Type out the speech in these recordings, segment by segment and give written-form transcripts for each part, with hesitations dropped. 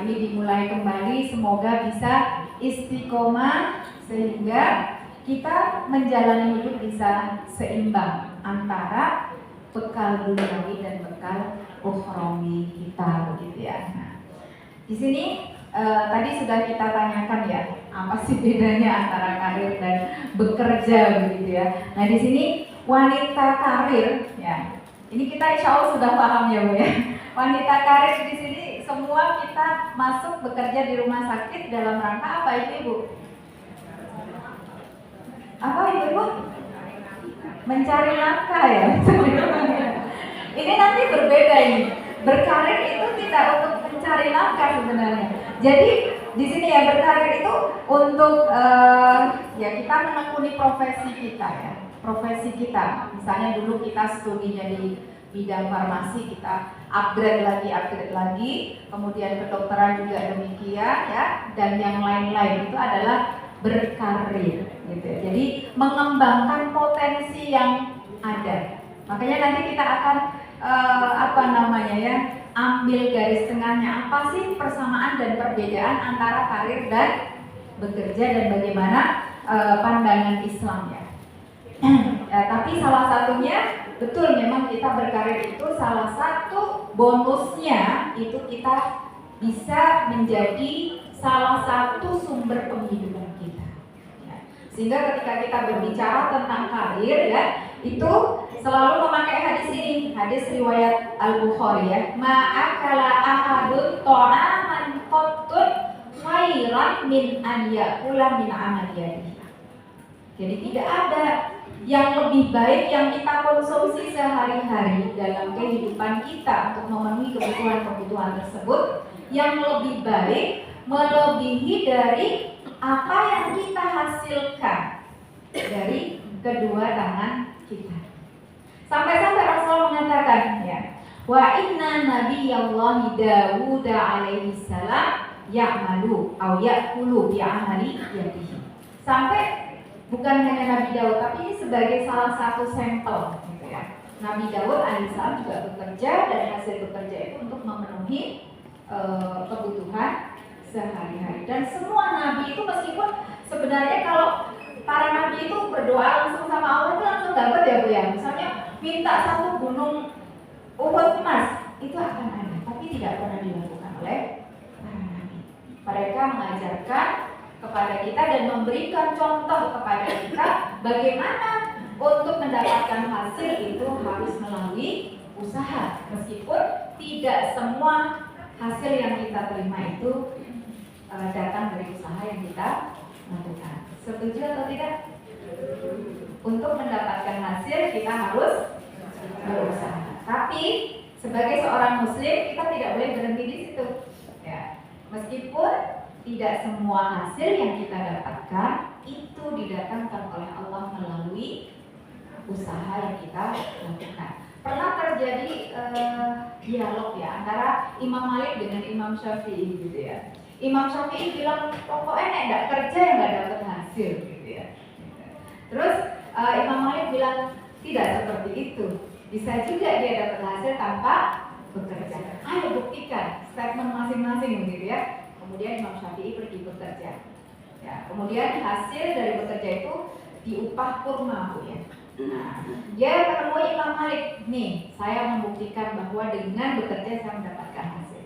ini dimulai kembali, semoga bisa istiqomah sehingga kita menjalani hidup bisa seimbang antara bekal duniawi dan bekal ukhrawi kita, begitu ya. Nah, di sini tadi sudah kita tanyakan ya, apa sih bedanya antara karir dan bekerja, begitu ya. Nah, di sini wanita karir ya. Ini kita insya Allah sudah paham ya Bu ya. Wanita karir di sini semua kita masuk bekerja di rumah sakit dalam rangka apa itu Ibu? Apa Ibu? Mencari nafkah ya. Ini nanti berbeda ini. Berkarir itu tidak untuk mencari nafkah sebenarnya. Jadi di sini ya berkarir itu untuk ya kita menekuni profesi kita ya. Profesi kita. Misalnya dulu kita studinya di bidang farmasi, kita upgrade lagi, kemudian kedokteran juga demikian ya, dan yang lain-lain itu adalah berkarir gitu ya. Jadi mengembangkan potensi yang ada. Makanya nanti kita akan ambil garis tengahnya, apa sih persamaan dan perbedaan antara karir dan bekerja dan bagaimana pandangan Islam ya. Tapi salah satunya betul memang kita berkarir itu salah satu bonusnya itu kita bisa menjadi salah satu sumber penghidupan kita ya. Sehingga ketika kita berbicara tentang karir ya, itu selalu memakai hadis ini, hadis riwayat Al-Bukhari ya, ma'akala ahadun ta'aman qattun khairan min an ya'kula min amaliyati. Jadi tidak ada yang lebih baik yang kita konsumsi sehari-hari dalam kehidupan kita untuk memenuhi kebutuhan-kebutuhan tersebut yang lebih baik melebihi dari apa yang kita hasilkan dari kedua tangan kita. Sampai-sampai Rasul mengatakan ya, wa inna nabiyallahi Dawud alaihi salam ya'malu aw ya'kulu bi'amali yadihi. Sampai bukan hanya Nabi Daud, tapi ini sebagai salah satu sampel gitu ya. Nabi Daud alaihissalam juga bekerja dan hasil bekerja itu untuk memenuhi kebutuhan sehari-hari. Dan semua nabi itu meskipun sebenarnya kalau para nabi itu berdoa langsung sama Allah itu langsung dapat ya Bu ya. Misalnya minta satu gunung Uhud emas, itu akan ada, tapi tidak pernah dilakukan oleh para nabi. Mereka mengajarkan kepada kita dan memberikan contoh kepada kita bagaimana untuk mendapatkan hasil itu harus melalui usaha, meskipun tidak semua hasil yang kita terima itu datang dari usaha yang kita lakukan. Setuju atau tidak? Untuk mendapatkan hasil kita harus berusaha. Tapi sebagai seorang muslim kita tidak boleh berhenti di situ ya. Meskipun tidak semua hasil yang kita dapatkan itu didatangkan oleh Allah melalui usaha yang kita lakukan. Pernah terjadi dialog ya antara Imam Malik dengan Imam Syafi'i gitu ya. Imam Syafi'i bilang pokoknya enggak kerja yang enggak dapat hasil gitu ya. Terus Imam Malik bilang tidak seperti itu. Bisa juga dia dapat hasil tanpa bekerja. Ayo buktikan statement masing-masing begitu ya. Kemudian Imam Syafi'i pergi bekerja. Ya, kemudian hasil dari bekerja itu diupah kurma Bu ya. Nah, dia ketemu Imam Malik, nih saya membuktikan bahwa dengan bekerja saya mendapatkan hasil.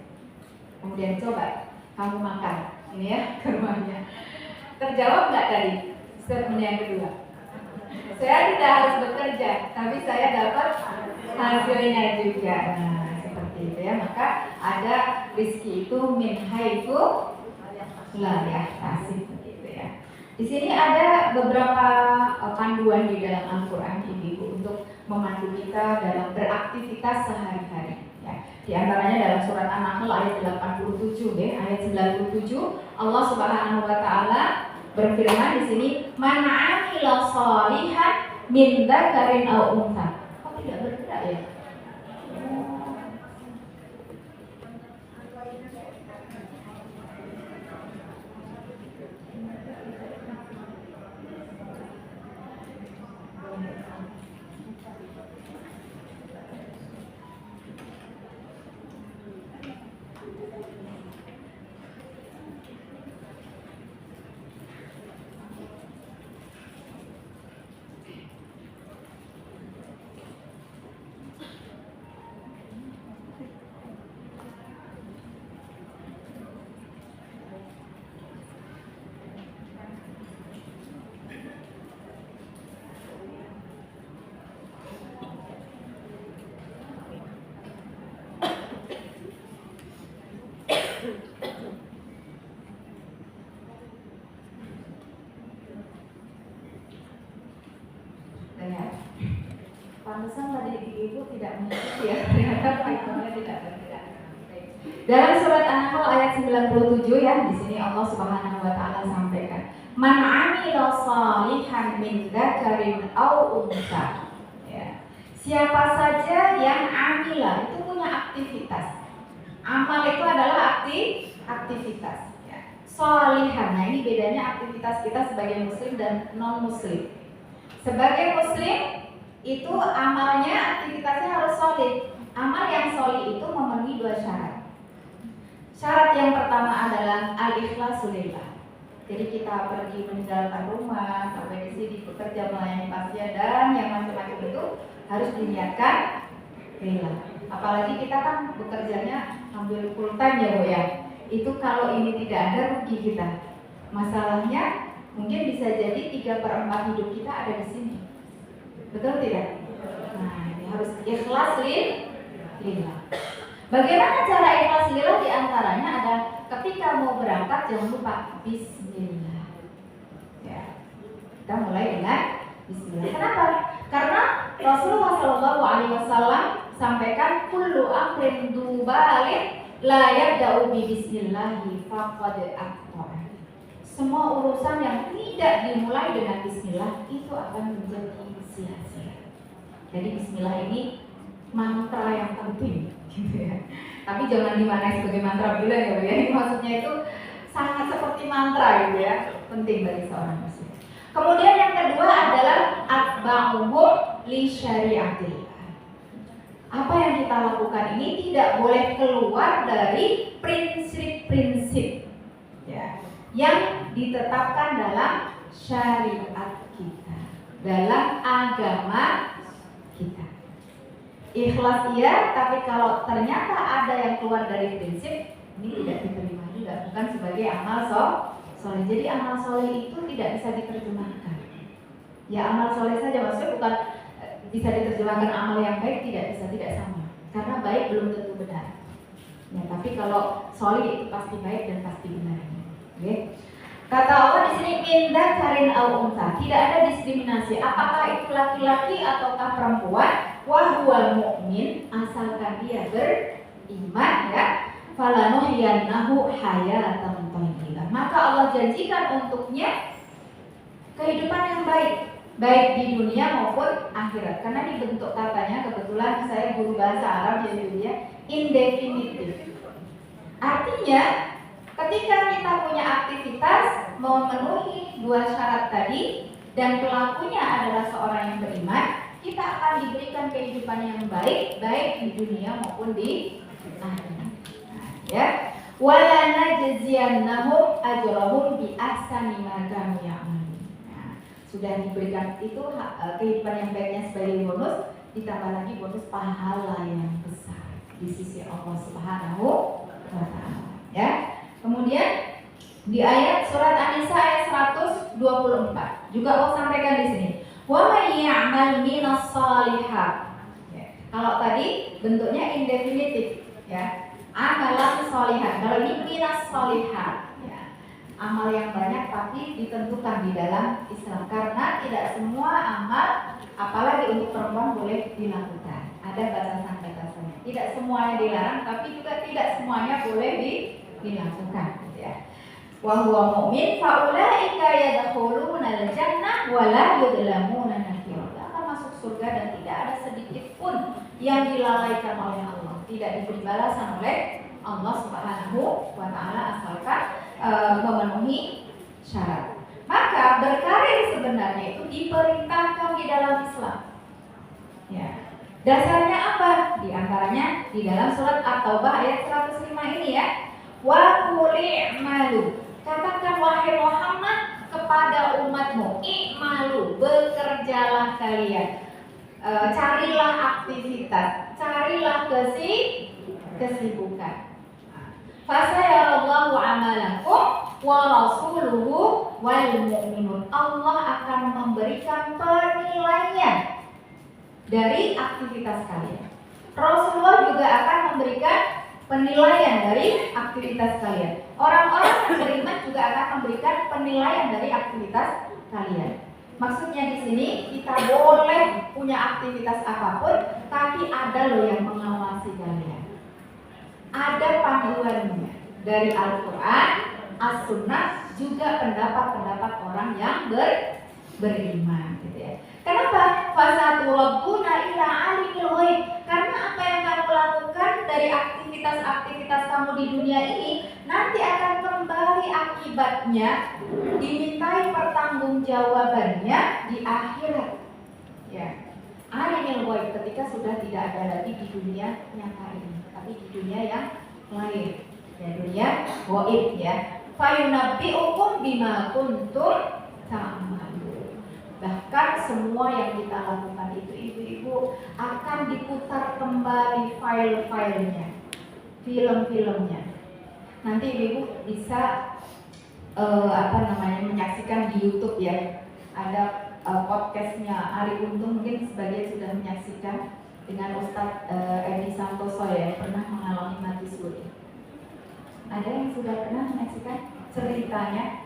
Kemudian coba kamu makan, ini ya kurmanya. Terjawab nggak tadi statement yang kedua? Saya tidak harus bekerja, tapi saya dapat hasilnya juga. Nah, seperti itu ya. Maka ada rizki itu min haitsu la yahtasib begitu ya. Di sini ada beberapa panduan di dalam Al-Qur'an ini Bu, untuk memandu kita dalam beraktivitas sehari-hari ya. Di antaranya dalam surat An-Nahl ayat 87 ya, ayat 97 Allah Subhanahu wa taala berfirman di sini, "Man 'amila shalihan min dzakarin aw untha." Kok tidak bergerak ya? Dalam surat An-Nahl ayat 97 ya, di sini Allah Subhanahu wa taala sampaikan, "Man 'amila shalihan min dzakarin aw untha." Ya. Siapa saja yang amila itu punya aktivitas. Amal itu adalah aktivitas. Ya. Shalihan. Nah, ini bedanya aktivitas kita sebagai muslim dan non muslim. Sebagai muslim itu amalnya, aktivitasnya harus solid. Amal yang solid itu memenuhi 2 syarat. Syarat yang pertama adalah al-ikhlasu lillah. Jadi kita pergi meninggalkan rumah, sampai di sini bekerja melayani pasien dan yang macam-macam itu harus diniatkan lillah. Apalagi kita kan bekerjanya ambil full time ya Bu ya. Itu kalau ini tidak ada rugi kita. Masalahnya mungkin bisa jadi 3/4 hidup kita ada di sini. Betul tidak? Nah, ini harus ikhlas lillah. Bagaimana cara ikhlas lillah? Di antaranya ada ketika mau berangkat jangan lupa bismillah. Ya. Kita mulai dengan bismillah. Kenapa? Karena Rasulullah SAW sampaikan kullu amrin dubalin la yabda'u bi bismillahi faqad aqta. Semua urusan yang tidak dimulai dengan bismillah itu akan menjadi sia-sia. Jadi bismillah ini mantra yang penting gitu ya. Tapi jangan dimaknai sebagai mantra bila ya Bu ya. Ini maksudnya itu sangat seperti mantra gitu ya. Penting bagi seorang muslim. Kemudian yang kedua adalah atba'uhum li syariatillah. Apa yang kita lakukan ini tidak boleh keluar dari prinsip-prinsip ya, yang ditetapkan dalam syariat kita, dalam agama kita. Ikhlas iya, tapi kalau ternyata ada yang keluar dari prinsip, ini tidak diterima juga, bukan sebagai amal soleh. Jadi amal soleh itu tidak bisa diterjemahkan. Ya amal soleh saja, maksudnya bukan bisa diterjemahkan amal yang baik, tidak bisa, tidak sama. Karena baik belum tentu benar. Ya, tapi kalau soleh itu pasti baik dan pasti benar. Oke. Kata Allah di sini minda karin au unta, tidak ada diskriminasi. Apakah itu laki-laki ataukah perempuan? Wahwal mu'min, asalkan dia beriman ya. Falanuhyiyannahu hayatan thayyibah. Maka Allah janjikan untuknya kehidupan yang baik di dunia maupun akhirat. Karena dibentuk katanya, kebetulan saya guru bahasa Arab jadi dia indefinitif. Artinya ketika kita punya aktivitas memenuhi 2 syarat tadi dan pelakunya adalah seorang yang beriman, kita akan diberikan kehidupan yang baik di dunia maupun di akhirat. Ya, wala najziyannahum ajrahum bi ahsani ma kanu ya'malun. Sudah diberikan itu kehidupan yang baiknya sebagai bonus, ditambah lagi bonus pahala yang besar di sisi Allah Subhanahu wa taala. Ya. Kemudian di ayat surat An-Nisa ayat 124 juga Allah sampaikan di sini, wa may ya'mal minas shalihat. Ya. Kalau tadi bentuknya indefinitif ya. Amalan sholihat. Kalau ini minas sholihat ya. Amal yang banyak tapi ditentukan di dalam Islam, karena tidak semua amal apalagi untuk perempuan boleh dilakukan. Ada batasan-batasannya. Tidak semuanya dilarang, tapi juga tidak semuanya boleh dilakukan ya. Wa huwa mu'min fa ulaika yadkhuluna al-jannah wa la yudlamuna nakira. Akan masuk surga dan tidak ada sedikit pun yang dilalaikan oleh Allah, tidak diberi balasan oleh Allah Subhanahu wa taala asalkan memenuhi syarat. Maka berkarir sebenarnya itu diperintahkan di dalam Islam. Ya. Dasarnya apa? Di antaranya di dalam surat At-Taubah ayat 105 ini ya. Wa qul i'malu. Katakan wahai Muhammad kepada umatmu, i'malu, bekerjalah kalian. Carilah aktivitas, carilah kesibukan. Fasayarallahu amalakum wa rasuluhu wal mu'minun. Allah akan memberikan penilaian dari aktivitas kalian. Rasulullah juga akan memberikan penilaian dari aktivitas kalian. Orang-orang yang beriman juga akan memberikan penilaian dari aktivitas kalian. Maksudnya di sini kita boleh punya aktivitas apapun, tapi ada loh yang mengawasi kalian. ada panduannya dari Al-Quran, As-Sunnah, juga pendapat-pendapat orang yang beriman gitu ya. Kenapa? Fasaturabbuna ila alimil ghaib. Karena apa yang kamu lakukan dari aktivitas-aktivitas kamu di dunia ini nanti akan kembali akibatnya dimintai pertanggungjawabannya di akhirat. Ya. Alimil ghaib ketika sudah tidak ada lagi di dunia nyata ini, tapi di dunia yang lain. Ya, dunia ghaib ya. Fayunabbi'ukum bima kuntum ta'malun. Bahkan semua yang kita lakukan itu ibu-ibu akan diputar kembali file-filenya, film-filmnya. Nanti ibu bisa menyaksikan di YouTube ya. Ada podcastnya Ari Untung, mungkin sebagian sudah menyaksikan, dengan Ustadz Edi Santoso ya, yang pernah mengalami mati suri. Ada yang sudah pernah menyaksikan ceritanya?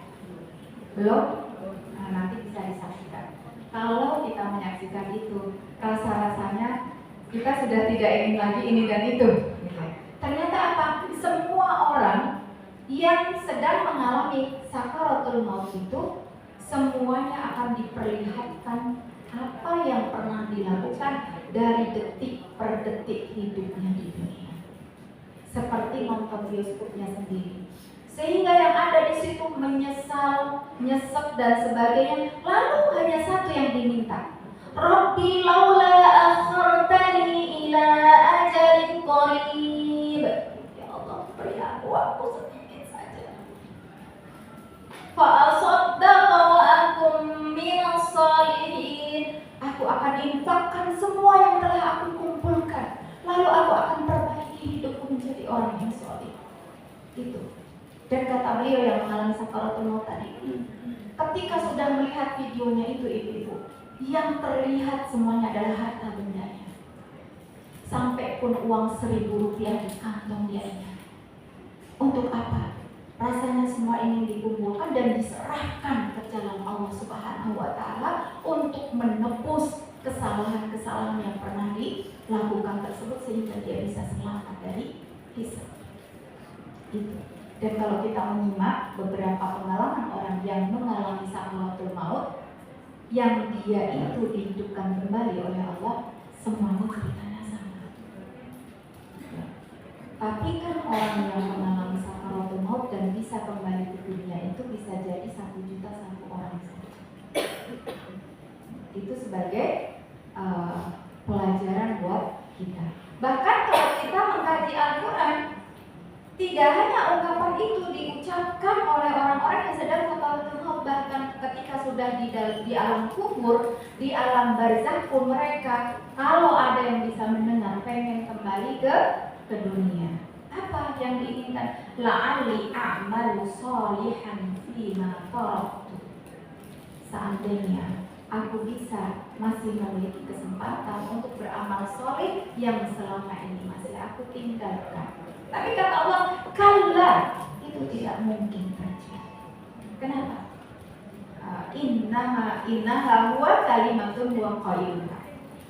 Belum? Nah, nanti bisa disaksikan. Kalau kita menyaksikan itu, rasa-rasanya kita sudah tidak ingin lagi ini dan itu. Ternyata apa? Semua orang yang sedang mengalami sakaratul maut itu semuanya akan diperlihatkan apa yang pernah dilakukan dari detik per detik hidupnya di dunia. Seperti nonton bioskopnya sendiri. Sehingga yang ada di situ menyesal, nyesek dan sebagainya. Lalu hanya satu yang diminta. Rabbi laula akhartani ila ajalin qarib. Ya Allah, beri aku waktu sedikit saja. Fa asaddaqa wa akum minas salihin. Aku akan infakkan semua yang telah aku kumpulkan. Lalu aku akan perbaiki hidupku menjadi orang yang soleh. Itu. Dan kata beliau yang mengalami sakaratul maut tadi, ketika sudah melihat videonya itu ibu-ibu, yang terlihat semuanya adalah harta bendanya. Sampai pun uang 1.000 rupiah di kantong dia. Untuk apa? Rasanya semua ini dikumpulkan dan diserahkan ke jalan Allah Subhanahu wa Ta'ala untuk menebus kesalahan-kesalahan yang pernah dilakukan tersebut sehingga dia bisa selamat dari hisab. Itu. Dan kalau kita menyimak beberapa pengalaman orang yang mengalami sakaratul maut, yang dia itu dihidupkan kembali oleh Allah, semuanya ceritanya sama. Tapi kan orang yang mengalami sakaratul maut dan bisa kembali ke dunia itu bisa jadi 1.000.000 orang saja. Itu sebagai pelajaran buat kita. Bahkan kalau kita mengkaji Al-Quran, tidak hanya ungkapan itu diucapkan oleh orang-orang yang sedang sakaratul maut, bahkan ketika sudah di alam kubur, di alam barzakh pun mereka, kalau ada yang bisa mendengar, pengen kembali ke dunia. Apa yang diinginkan? La'alli a'malu sholihan fima taraktu. Seandainya aku bisa masih memiliki kesempatan untuk beramal soleh yang selama ini masih aku tinggalkan. Tapi kata Allah, kalla, itu tidak mungkin terjadi. Kenapa? Innaha huwa kalimatun huwa qailuha.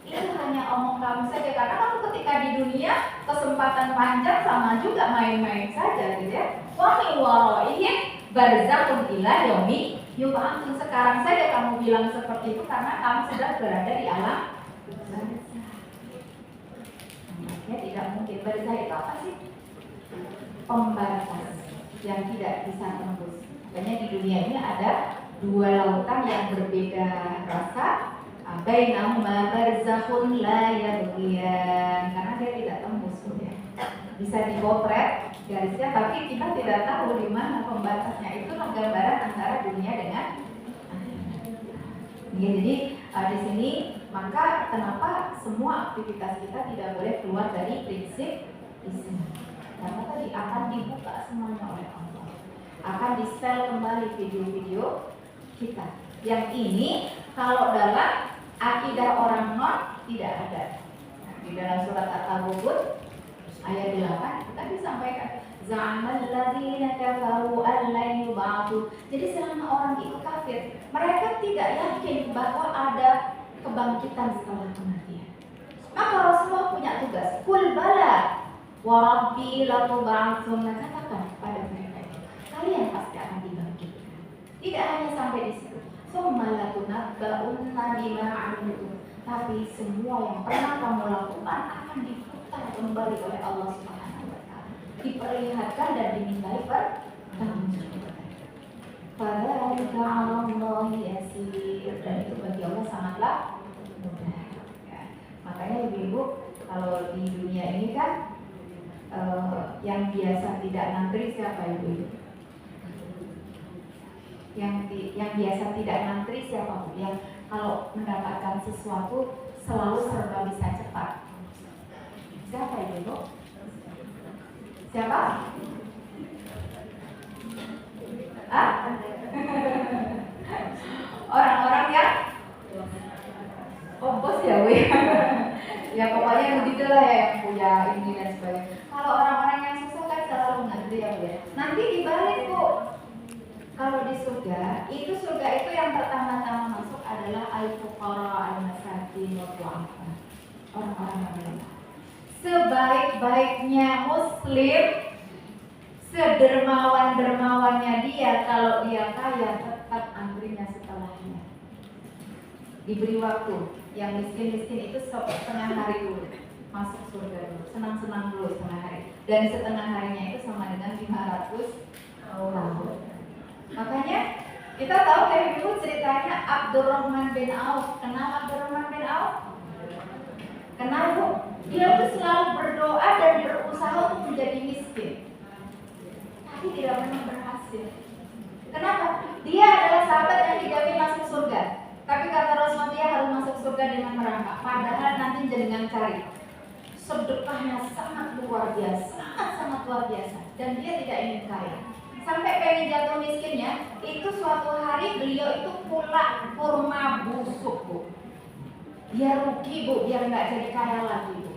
Itu hanya omong kamu saja, karena kamu ketika di dunia kesempatan panjang sama juga main-main saja gitu ya. Wa min waraihim barzakhun ila yaumi yub'atsun. Sekarang saja kamu bilang seperti itu karena kamu sedang berada di alam barzakh. Ya, tidak mungkin. Barzakh itu apa sih? Pembatas yang tidak bisa tembus. Makanya di dunia ini ada dua lautan yang berbeda rasa. Bainahuma barzakhun la yabghiyan, karena dia tidak tembus ya. Bisa dipotret garisnya, tapi kita tidak tahu di mana pembatasnya. Itulah gambaran antara dunia dengan ya, jadi di sini maka kenapa semua aktivitas kita tidak boleh keluar dari prinsip Islam. Karena tadi akan dibuka semuanya oleh Allah, akan di-sell kembali video-video kita. Yang ini kalau dalam akidah orang non tidak ada. Nah, di dalam surat At-Taghabun ayat 8 kita disampaikan za'amal ladzina kafaru an la yub'atsu. Jadi selama orang itu kafir, mereka tidak yakin bahwa ada kebangkitan setelah kematian. Maka Rasulullah punya tugas, kul bala, Wa rabbi latub'atsunna, katakan pada mereka itu, kalian pasti akan dibangkitkan. Tidak hanya sampai di situ. Tsumma latunabba'unna bima 'amiltum, tapi semua yang pernah kamu lakukan akan diputar kembali oleh Allah Subhanahu wa taala. Diperlihatkan dan dimintai pertanggungjawaban. Fadzalika 'alallahi yasir, dan itu bagi Allah sangatlah mudah. Ya. Makanya ibu-ibu, kalau di dunia ini kan yang biasa tidak ngantri siapa ibu? Yang biasa tidak ngantri siapa bu? Yang kalau mendapatkan sesuatu selalu serba bisa cepat. Siapa ibu? Siapa? Orang-orang yang bos ya bu. Ya pokoknya begitulah ya, yang punya ini dan sebagainya. Kalau orang-orang yang susah kan selalu ngantri ya bu ya. Nanti dibalik bu. Kalau di surga itu yang pertama-tama masuk adalah al-fuqara, al-masakin, wal-du'afa. Orang-orang yang lemah. Sebaik-baiknya muslim, sedermawan-dermawannya dia, kalau dia kaya tetap antrinya setelahnya. Diberi waktu. Yang miskin-miskin itu setengah hari dulu masuk surga dulu, senang-senang dulu setengah hari, dan setengah harinya itu sama dengan 500 tahun. Makanya kita tahu dari dulu ceritanya Abdurrahman bin Auf. Kenal Abdurrahman bin Auf? Kenal bu? Dia itu selalu berdoa dan berusaha untuk menjadi miskin, tapi tidak pernah berhasil. Kenapa? Dia adalah sahabat yang dijamin masuk surga, tapi kata Rasulullah dia harus masuk surga dengan merangkak. Padahal nanti jenengan cari, sedekahnya sangat luar biasa, sangat luar biasa, dan dia tidak ingin kaya. Sampai pengen jatuh miskinnya, itu suatu hari beliau itu pula kurma busuk bu. Dia rugi bu, dia nggak jadi kaya lagi bu.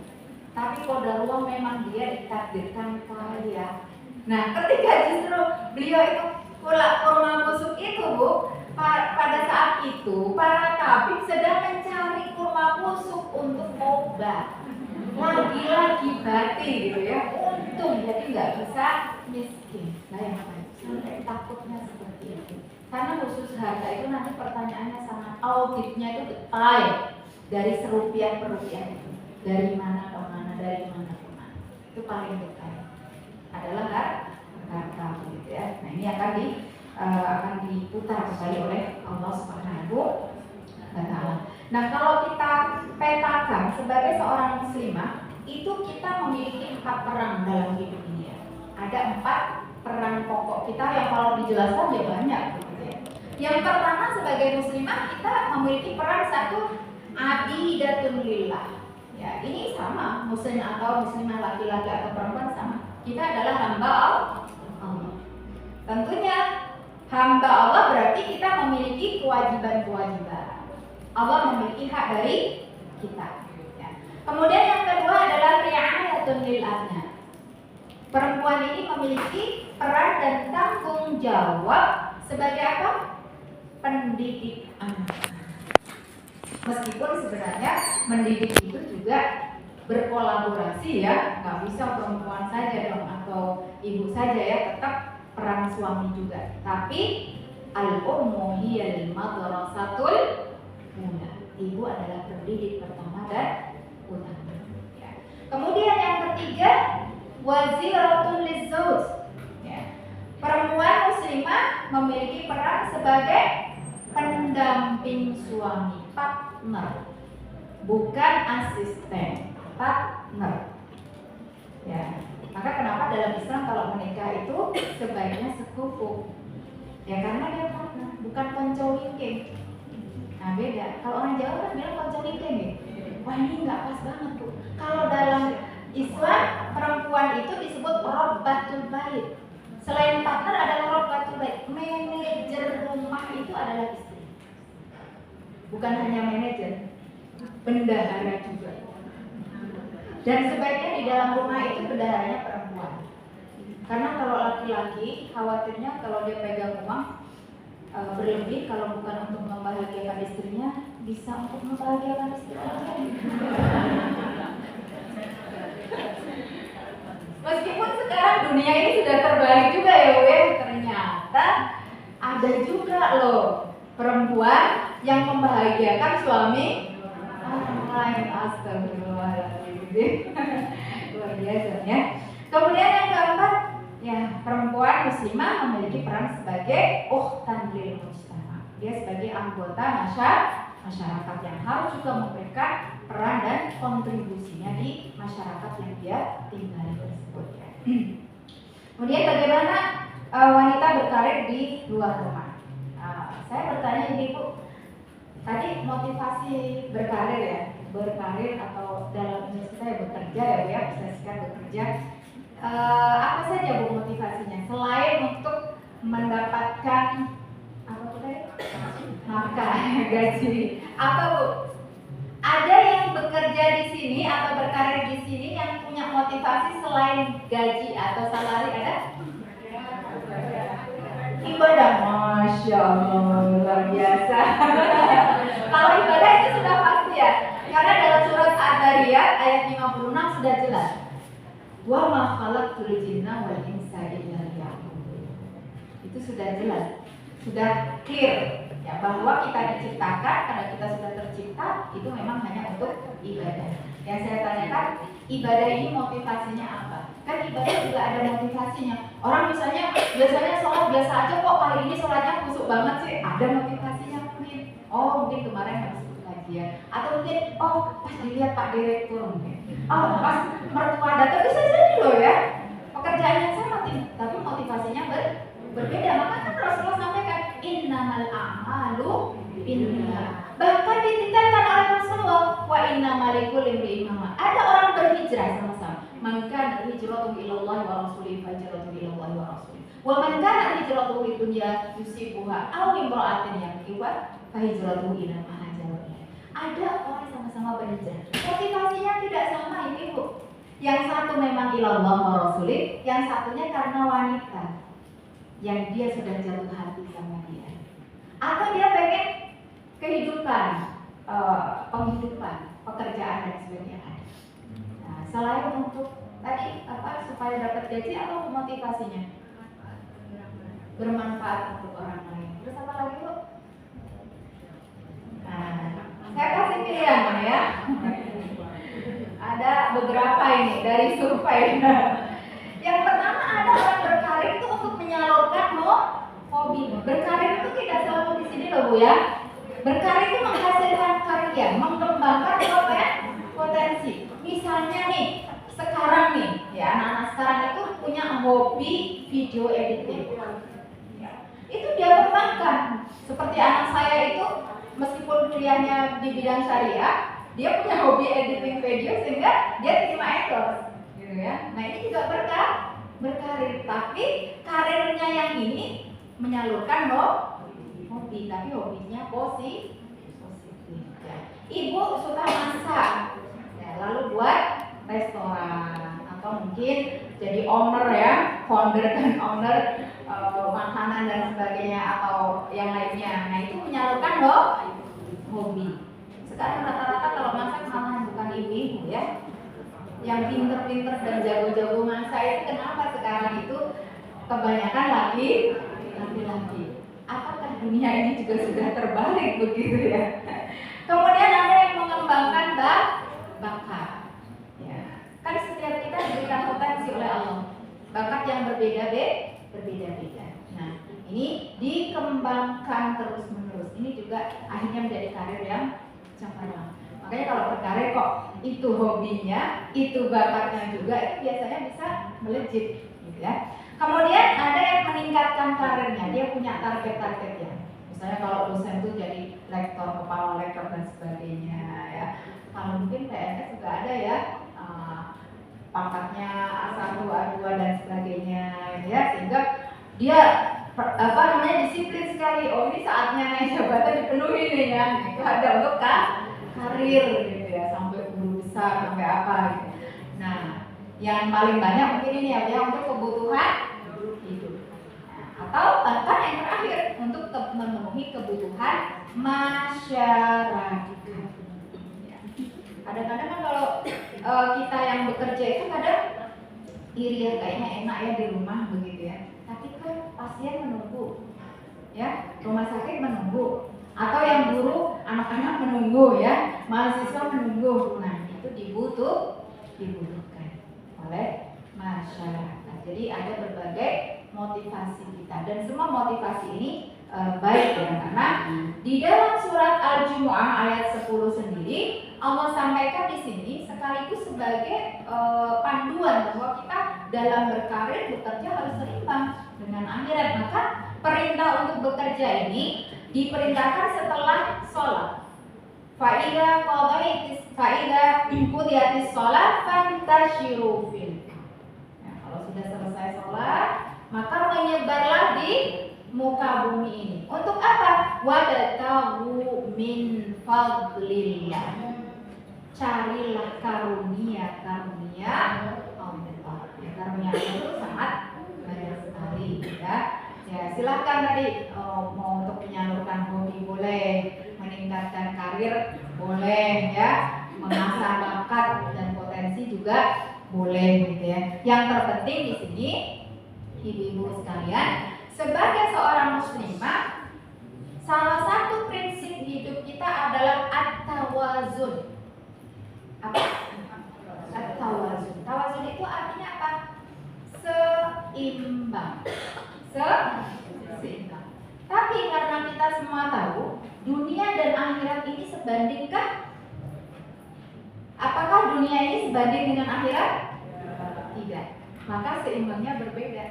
Tapi qadarullah memang dia ditakdirkan kaya. Nah ketika justru beliau itu pula kurma busuk itu bu, pada saat itu para tabib sedang mencari kurma busuk untuk obat. Lagi-lagi bati gitu ya, untung jadi nggak bisa miskin. Bayangkan sampai takutnya seperti itu. Karena khusus harta itu nanti pertanyaannya sangat auditnya itu detail, dari serupiah per rupiah itu, dari mana ke mana, dari mana ke mana, itu paling detail adalah harta gitu ya. Nah ini akan diputar kembali oleh Allah Subhanahu wa taala. Nah kalau kita petakan sebagai seorang muslimah, itu kita memiliki 4 peran dalam hidup ini ya. Ada 4 peran pokok kita yang kalau dijelaskan ya banyak gitu ya. Yang pertama sebagai muslimah kita memiliki peran 1, abidatun lillah. Ya, ini sama muslim atau muslimah laki-laki atau perempuan sama. Kita adalah hamba Allah. Tentunya hamba Allah berarti kita memiliki kewajiban-kewajiban. Allah memiliki hak dari kita. Ya. Kemudian yang kedua adalah ri'ayatun lil abna. Perempuan ini memiliki peran dan tanggung jawab sebagai apa? Pendidik anak. Meskipun sebenarnya mendidik itu juga berkolaborasi ya, nggak bisa perempuan saja dong atau ibu saja ya, tetap peran suami juga. Tapi al-ummu hiyal madrasatul ula. Ibu adalah pendidik pertama dan utama. Ya. Kemudian yang ketiga, waziratun lizzauj. Ya. Perempuan muslimah memiliki peran sebagai pendamping suami, partner, bukan asisten, partner. Ya. Maka kenapa dalam Islam kalau menikah itu sebaiknya sekufu? Ya karena dia partner, bukan konco wingking. Nah beda. Kalau orang Jawa kan bilang konco wingking ya. Wah ini nggak pas banget tuh. Kalau dalam Islam perempuan itu disebut rabbatul bait. Selain partner adalah rabbatul bait. Manajer rumah itu adalah istri. Bukan hanya manajer, bendahara juga. Dan sebaiknya di dalam rumah itu bendaharanya perempuan. Karena kalau laki-laki khawatirnya kalau dia pegang uang berlebih, kalau bukan untuk membahagiakan istrinya, bisa untuk membahagiakan istri lain. Meskipun sekarang dunia ini sudah terbalik juga ya Bu ya, ternyata ada juga loh perempuan yang membahagiakan suami orang lain. Astagfirullahaladzim. Luar biasa ya. Kemudian yang keempat, ya perempuan muslimah memiliki peran sebagai ukhtan lil mujtama. Dia sebagai anggota masyarakat yang harus juga memberikan peran dan kontribusinya di masyarakat yang dia tinggali tersebut ya. Kemudian bagaimana wanita berkarir di luar rumah? Saya bertanya ini Bu, tadi motivasi berkarir ya, berkarir atau dalam kita ya bekerja ya, bisa bekerja. Apa saja Bu motivasinya selain untuk mendapatkan apa tuh tadi? Nafkah, gaji. Apa Bu? Ada yang bekerja di sini atau berkarir di sini yang punya motivasi selain gaji atau salari ada? Ibadah, masya Allah, luar biasa. Kalau ibadah itu sudah pasti ya, karena dalam surat Ad-Dariyat ayat 56 sudah jelas. Wa ma khalaqtul jinna wal insa illa liya'budun. Itu sudah jelas, sudah clear ya, bahwa kita diciptakan karena kita sudah tercipta itu memang hanya untuk ibadah. Yang saya tanyakan, ibadah ini motivasinya apa? Kan ibadah juga ada motivasinya. Orang misalnya biasanya sholat biasa aja kok, kali ini sholatnya khusyuk banget sih. Ada motivasinya mungkin. Oh mungkin kemarin habis kajian, atau mungkin pas dilihat Pak Direktur mungkin. Pas mertua datang bisa jadi loh ya. Pekerjaannya sama tapi motivasinya berbeda. Maka kan Rasulullah sampaikan innamal a'malu binniyat. Bahkan dititipkan oleh Rasulullah wa innamal likulli imrin ma. Ada orang berhijrah sama-sama. Man kana hijratuhu ilallahi wa rasulihi fa hijratuhu ilallahi wa rasulihi. Wa man kana hijratuhu lidunya yusibuha aw imra'atin yankihuha fa hijratuhu ila ma hajara ilaihi. Ada orang sama-sama berhijrah. Motivasinya tidak sama ini Bu. Yang satu memang ilallah wa rasulih, yang satunya karena wanita yang dia sudah jatuh hati sama dia. Atau dia pengen kehidupan, penghidupan, pekerjaan dan sebagainya. Nah, selain untuk tadi supaya dapat gaji atau motivasinya bermanfaat untuk orang lain. Terus apa lagi Bu? Nah, saya kasih pilihan ya. Ada beberapa ini dari survei. Yang pertama, ada orang berkarir itu untuk menyalurkan hobi. Berkarir itu tidak selalu di sini loh Bu ya. Berkarir itu menghasilkan karya, mengembangkan potensi. Misalnya nih, sekarang nih, ya anak-anak sekarang itu punya hobi video editing. Itu dia kembangkan. Seperti anak saya itu, meskipun kuliahnya di bidang syariah, dia punya hobi editing video sehingga dia terima endorse, gitu ya. Nah ini juga berkarir, tapi karirnya yang ini menyalurkan hobi, tapi hobinya positif. Ya. Ibu suka masak, ya, lalu buat restoran atau mungkin jadi owner ya, founder dan owner makanan dan sebagainya atau yang lainnya. Nah itu menyalurkan hobi. Sekarang rata-rata kalau masak malahan bukan ibu ya, yang pinter-pinter dan jago-jago masak itu kenapa sekarang itu kebanyakan laki-laki. Apakah dunia ini juga sudah terbalik begitu ya? Kemudian ada yang mengembangkan bakat. Ya. Kan setiap kita diberikan potensi oleh Allah, bakat yang berbeda-beda. Nah ini dikembangkan terus-menerus. Ini juga akhirnya menjadi karir yang cemerlang. Makanya kalau berkarir kok itu hobinya, itu bakatnya juga, itu biasanya bisa melejit, gitu ya. Kemudian ada yang meningkatkan karirnya, dia punya target-targetnya. Misalnya kalau dosen itu jadi lektor, kepala lektor dan sebagainya, ya. Kalau mungkin PNS juga ada ya, pangkatnya A1, A2 dan sebagainya, ya. Sehingga dia disiplin sekali. Oh ini saatnya naik jabatan dipenuhi nih ya. Itu ada untuk karir gitu ya, sampai guru besar sampai apa gitu. Nah, yang paling banyak mungkin ini ya untuk kebutuhan hidup. Atau bahkan yang terakhir untuk memenuhi kebutuhan masyarakat. Kadang-kadang kan kalau kita yang bekerja itu kadang iri ya, kayaknya enak ya di rumah begitu ya. Tapi kan pasien menunggu, ya, rumah sakit menunggu, atau yang guru anak-anak menunggu ya, mahasiswa menunggu. Nah itu dibutuhkan oleh masyarakat. Jadi ada berbagai motivasi kita dan semua motivasi ini baik ya, karena di dalam surat Al-Jumu'ah ayat 10 sendiri Allah sampaikan di sini sekaligus sebagai panduan bahwa kita dalam berkarir bekerja harus seimbang dengan akhirat. Maka perintah untuk bekerja ini diperintahkan setelah sholat. Fa'idha qudiyatis sholat fantashiru fil. Nah, kalau sudah selesai sholat, maka menyebarlah di muka bumi ini. Untuk apa? Wabtaghu min fadlillah. Carilah karunia Allah. Ya, karunia itu sangat banyak sekali ya. Ya, silakan tadi mau untuk menyalurkan hobi boleh, meningkatkan karir boleh ya, mengasah bakat dan potensi juga boleh gitu ya. Yang terpenting di sini ibu-ibu sekalian, sebagai seorang muslimah, salah satu prinsip hidup kita adalah at-tawazun. Apa? At-tawazun. Tawazun itu artinya apa? Seimbang. Seimbang. Tapi karena kita semua tahu dunia dan akhirat ini sebandingkah? Apakah dunia ini sebanding dengan akhirat? Tidak. Maka seimbangnya berbeda.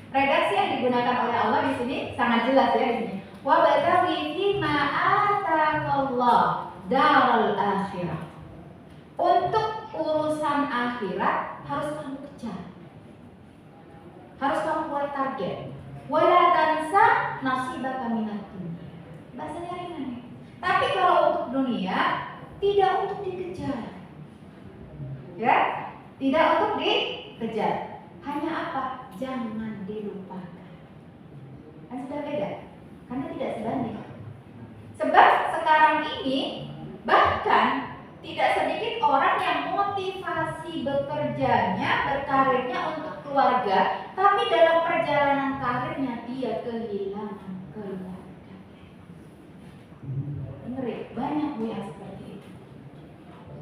Redaksi yang digunakan oleh Allah di sini sangat jelas ya di sini. Wa bataghi fima ataqallah daral akhirah. Untuk urusan akhirat harus kamu kejar. Harus kamu buat target. Wala tansa nasibaka minad dunya. Bahasanya ringan ya. Tapi kalau untuk dunia tidak untuk dikejar. Ya, tidak untuk dikejar. Hanya apa? Jangan dilupakan. Kan sudah beda. Karena tidak sebanding. Sebab sekarang ini bahkan tidak sedikit orang yang motivasi bekerjanya, berkarirnya untuk keluarga, tapi dalam perjalanan karirnya dia kehilangan keluarga. Ngeri, banyak bu yang seperti itu.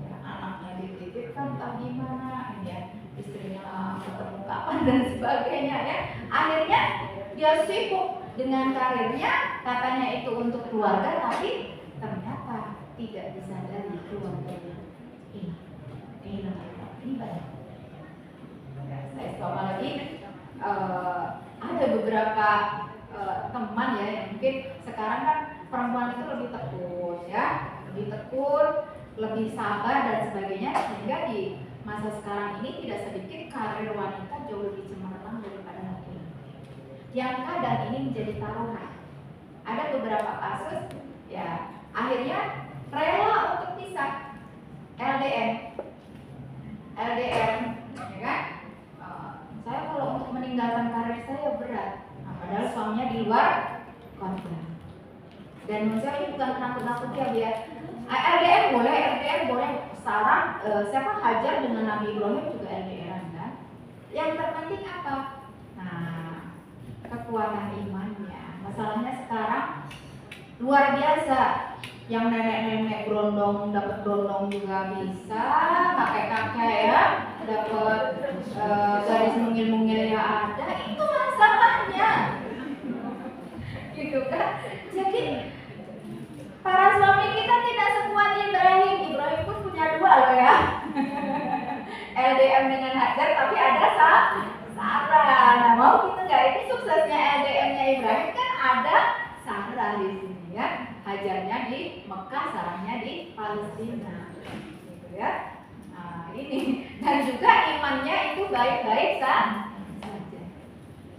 Ya, anaknya dititipkan entah gimana, ya, istrinya ketemu kapan dan sebagainya ya. Akhirnya dia sibuk dengan karirnya, katanya itu untuk keluarga, tapi ternyata tidak disadari keluarganya hilang. Ini banyak. Ya, saya coba lagi. Ada beberapa teman ya yang mungkin sekarang kan perempuan itu lebih tekun ya, lebih tekun, lebih sabar dan sebagainya, sehingga di masa sekarang ini tidak sedikit karir wanita jauh lebih cemerlang daripada laki-laki. Yang kadang ini menjadi taruhan. Ada beberapa kasus ya akhirnya rela untuk pisah. LDM ya kan? Saya kalau untuk meninggalkan karir saya berat. Nah, padahal suaminya di luar kota. Dan menurut saya ini bukan nakut-nakut ya biar LDM boleh. Sekarang siapa Hajar dengan Nabi Ibrahim juga LDM kan? Yang terpenting apa? Nah, kekuatan imannya. Masalahnya sekarang luar biasa. Yang nenek-nenek berondong dapat berondong juga bisa, kakek-kakek ya dapat garis mungil-mungil ya ada, itu masalahnya, gitu kan? Jadi para suami kita tidak sekuat Ibrahim pun punya dua loh ya, LDM dengan Hajar tapi ada Sarah. Nah mau kita nggak, ini suksesnya LDM-nya Ibrahim kan ada Sarah di sini ya. Hajarnya di Mekah, Sarahnya di Palestina, gitu ya. Nah, ini dan juga imannya itu baik-baik saja.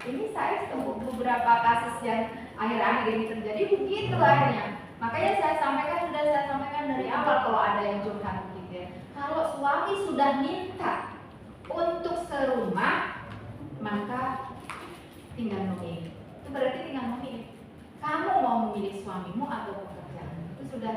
Ini saya ketemu beberapa kasus yang akhir-akhir ini terjadi begitu akhirnya. Makanya sudah saya sampaikan dari awal kalau ada yang curhat gitu ya. Kalau suami sudah minta untuk serumah, maka tinggal memilih. Itu berarti tinggal memilih. Kamu mau memilih suamimu atau pekerjaan, itu sudah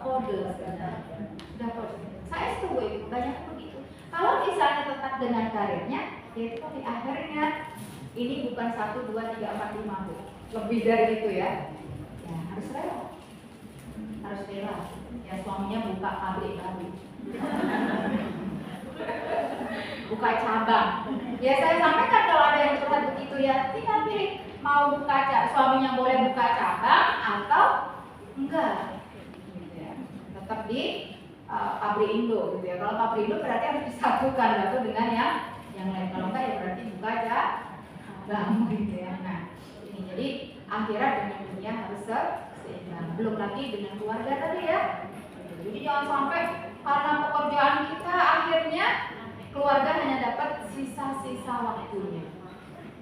kode sebenarnya, sudah kode. Saya setuju itu, banyak begitu. Kalau misalnya tetap dengan karirnya, yaitu di akhirnya ini bukan 1, 2, 3, 4, 5 Bu. Lebih dari itu ya. Ya harus rela. Harus rela. Ya suaminya buka pabrik lagi. Buka cabang. Ya saya sampaikan kalau ada yang curhat begitu ya, tinggal pilih mau buka suaminya boleh buka cabang atau enggak. Gitu ya. Tetap di pabrik Indo gitu ya. Kalau pabrik Indo berarti harus disatukan satu dengan yang lain. Kalau enggak ya berarti buka cabang gitu ya. Nah, ini jadi akhirat dengan dunia harus seimbang. Belum lagi dengan keluarga tadi ya. Jadi jangan sampai karena pekerjaan kita akhirnya keluarga hanya dapat sisa-sisa waktunya.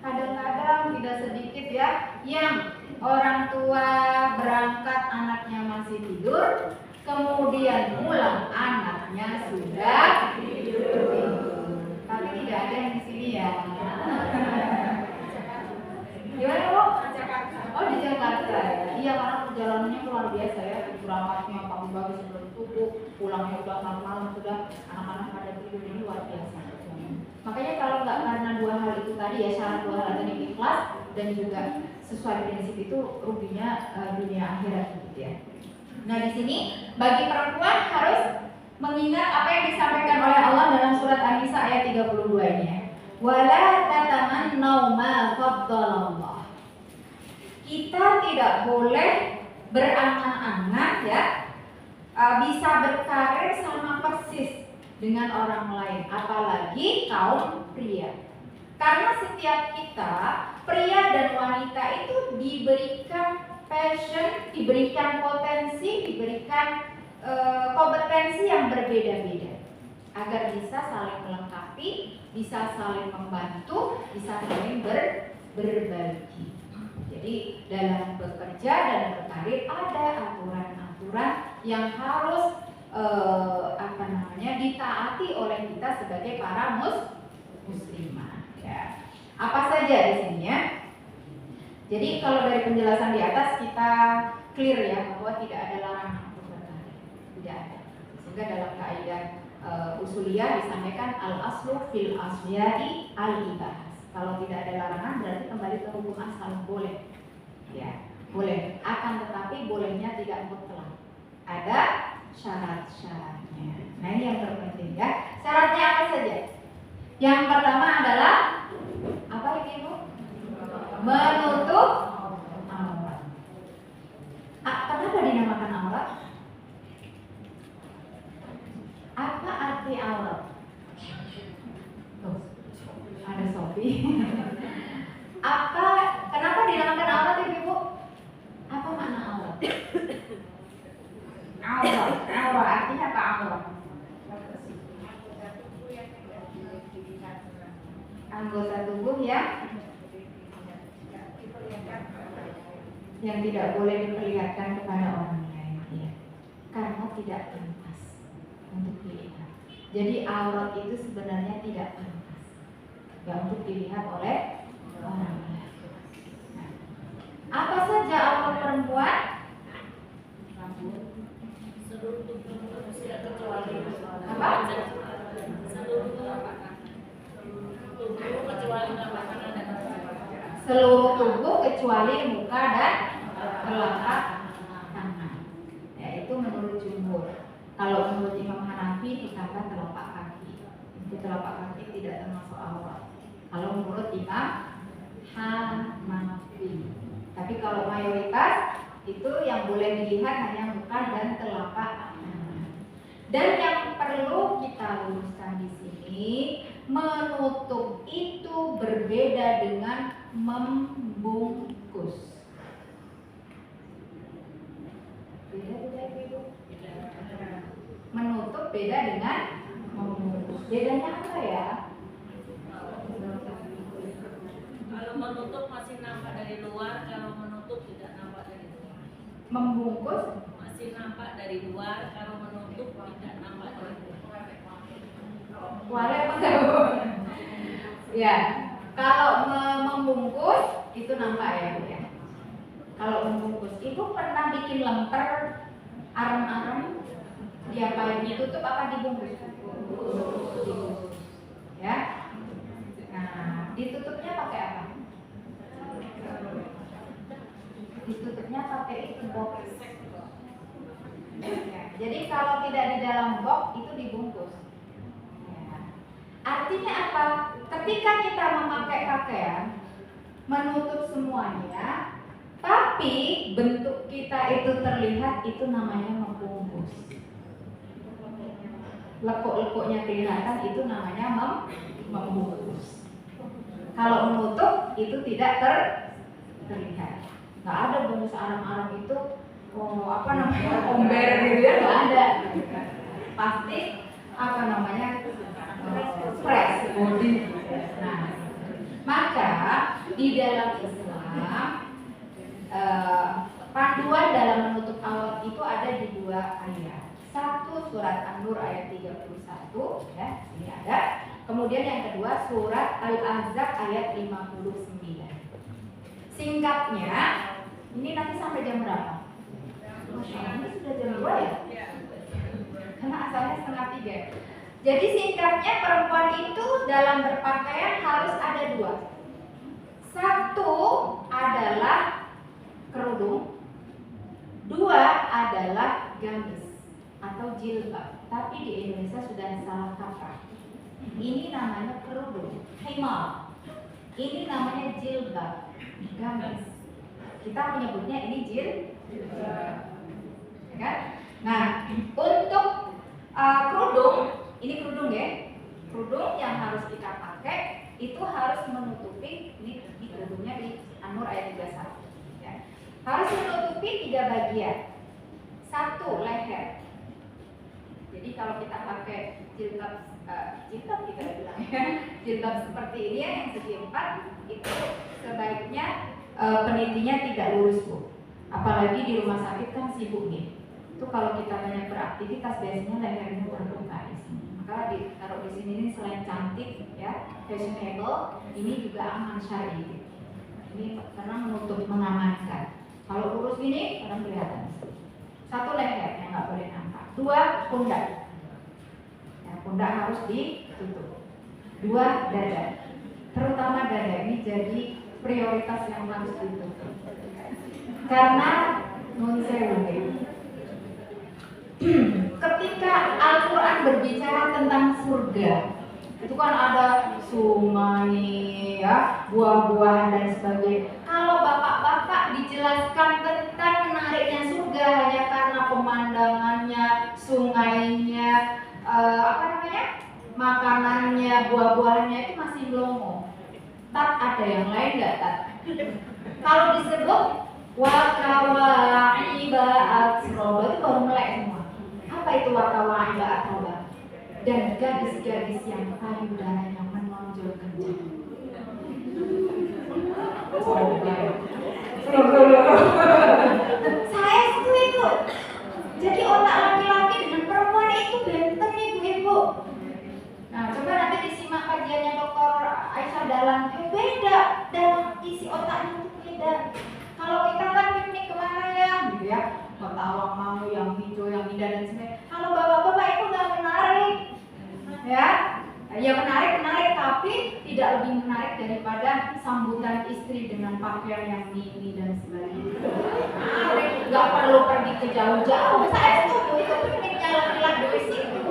Kadang-kadang tidak sedikit ya yang orang tua berangkat anaknya masih tidur, kemudian pulang anaknya sudah tidur. Tapi tidak ada yang di sini ya. Gimana Bu? Oh di Jakarta ya. Iya karena perjalanannya luar biasa ya. Berangkatnya pagi-pagi sebelum subuh, pulangnya udah malam-malam sudah anak-anak pada tidur, ini luar biasa. Makanya kalau nggak karena dua hal itu tadi ya, syarat dua hal tadi ikhlas dan juga sesuai prinsip itu, ruginya dunia akhirat gitu ya. Nah di sini bagi perempuan harus mengingat apa yang disampaikan oleh Allah dalam surat An-Nisa ayat 32 ini ya. Wala tatamannau ma faddalallah. Kita tidak boleh berangan-angan ya bisa berkarir sama persis dengan orang lain, apalagi kaum pria. Karena setiap kita, pria dan wanita itu diberikan passion, diberikan potensi, diberikan kompetensi yang berbeda-beda agar bisa saling melengkapi, bisa saling membantu, bisa saling berbagi. Jadi dalam bekerja dan berkarir ada aturan-aturan yang harus ditaati oleh kita sebagai para muslimah. Ya. Apa saja di sini ya? Jadi kalau dari penjelasan di atas kita clear ya bahwa tidak ada larangan untuk berkarir, tidak ada. Sehingga dalam kaidah usuliyah disampaikan al aslu fil asliyati al ibahas. Kalau tidak ada larangan berarti kembali ke hukum asal, boleh. Ya, boleh. Akan tetapi bolehnya tidak mutlak. Ada syarat-syaratnya. Nah ini yang terpenting ya. Syaratnya apa saja? Yang pertama adalah apa ini Bu? Menutup aurat. Kenapa dinamakan aurat? Apa arti aurat? Tuh, ada Sofi. Kenapa dinamakan aurat Ibu? Apa makna aurat? Aurat artinya apa aurat? Anggota tubuh yang tidak boleh diperlihatkan kepada orang lain ya. Karena tidak pantas untuk dilihat. Jadi aurat itu sebenarnya tidak pantas untuk dilihat oleh orang lain. Nah, apa saja aurat perempuan? Seluruh tubuh manusia kecuali apa? Seluruh tubuh kecuali muka dan telapak tangan. Ya itu menurut jumhur. Kalau menurut Imam Hanafi ditambah telapak kaki. Itu telapak kaki tidak termasuk aurat. Kalau menurut Imam Hanafi. Tapi kalau mayoritas itu yang boleh dilihat hanya muka dan telapak tangan. Dan yang perlu kita luruskan di sini, menutup itu berbeda dengan membungkus. Beda Ibu. Menutup beda dengan membungkus. Bedanya apa ya? Kalau menutup masih nampak dari luar, kalau menutup tidak nampak dari luar. Membungkus Masih nampak dari luar, kalau menutup tidak nampak dari luar. Wale apa enggak? Ya, kalau membungkus itu nampak ya Bu ya. Kalau membungkus, Ibu pernah bikin lemper arem-arem diapain? Ditutup apa dibungkus? Dibungkus. Ya. Ditutupnya pakai apa? Ditutupnya pakai itu box. Ya, jadi kalau tidak di dalam box itu dibungkus. Ya. Artinya apa? Ketika kita memakai pakaian menutup semuanya, tapi bentuk kita itu terlihat, itu namanya membungkus. Lekuk-lekuknya kelihatan, itu namanya membungkus. Kalau menutup itu tidak terlihat. Nggak ada bungkus arang-arang itu omber gitu ya, nggak ada. Pasti press body. Nah, maka di dalam Islam panduan dalam menutup aurat itu ada di 2 ayat. Satu surat An-Nur ayat 31 ya, ini ada. Kemudian yang kedua surat Al-Ahzab ayat 59. Singkatnya, ini nanti sampai jam berapa? Masya Allah, ini sudah jam 2 ya? Karena asalnya 2:30. Jadi singkatnya, perempuan itu dalam berpakaian harus ada 2. Satu adalah kerudung, 2 adalah gamis atau jilbab. Tapi di Indonesia sudah salah kaprah. Ini namanya kerudung, himar. Ini namanya jilbab, gamis. Kita menyebutnya ini jilbab. Ya kan? Nah, untuk kerudung, ini kerudung ya. Kerudung yang harus kita pakai itu harus menutupi, ini di kerudungnya di An-Nur ayat 31 ya. Harus menutupi 3 bagian. 1, leher. Jadi kalau kita pakai jilbab kita bilang ya, jilbab seperti ini ya, yang segi 4, itu sebaiknya penitinya tidak lurus, Bu. Apalagi di rumah sakit kan sibuk nih. Itu kalau kita banyak beraktivitas biasanya lehernya terbuka di sini. Maka ditaruh di sini, ini selain cantik ya, fashionable, ini juga aman syar'i. Ini karena menutup, mengamankan. Kalau lurus ini kadang kelihatan. 1 leher yang nggak boleh nampak. 2 pundak. Ya, pundak harus ditutup. 2 dada. Terutama dada ini jadi prioritas yang harus ditutup. Karena nun sewu. Ketika Al-Quran berbicara tentang surga, itu kan ada sungai, ya, buah-buahan dan sebagainya. Kalau bapak-bapak dijelaskan tentang menariknya surga hanya karena pemandangannya, sungainya, makanannya, buah-buahannya itu masih melongo. Tat, ada yang lain nggak, Tat? Kalau disebut wakawa'iba atroba itu baru melek semua. Apa itu wakawa'iba atroba? Dan gadis-gadis yang payudaranya menonjol kencang. Saya itu. Jadi otak laki-laki dengan perempuan itu benten ibu-ibu. Nah, coba nanti disimak kajiannya Dr. Aisyah dalam beda, dalam isi otaknya itu beda. Kalau kita kan piknik kemana ya, gitu ya, Kota Awang mau yang hijau, yang indah dan sebagainya. Kalau bapak-bapak itu nggak menarik, ya, ya menarik, tapi tidak lebih menarik daripada sambutan istri dengan pakaian yang mini dan sebagainya. Menarik, nggak perlu pergi ke jauh-jauh. Saya setuju itu pikniknya laki-laki di situ.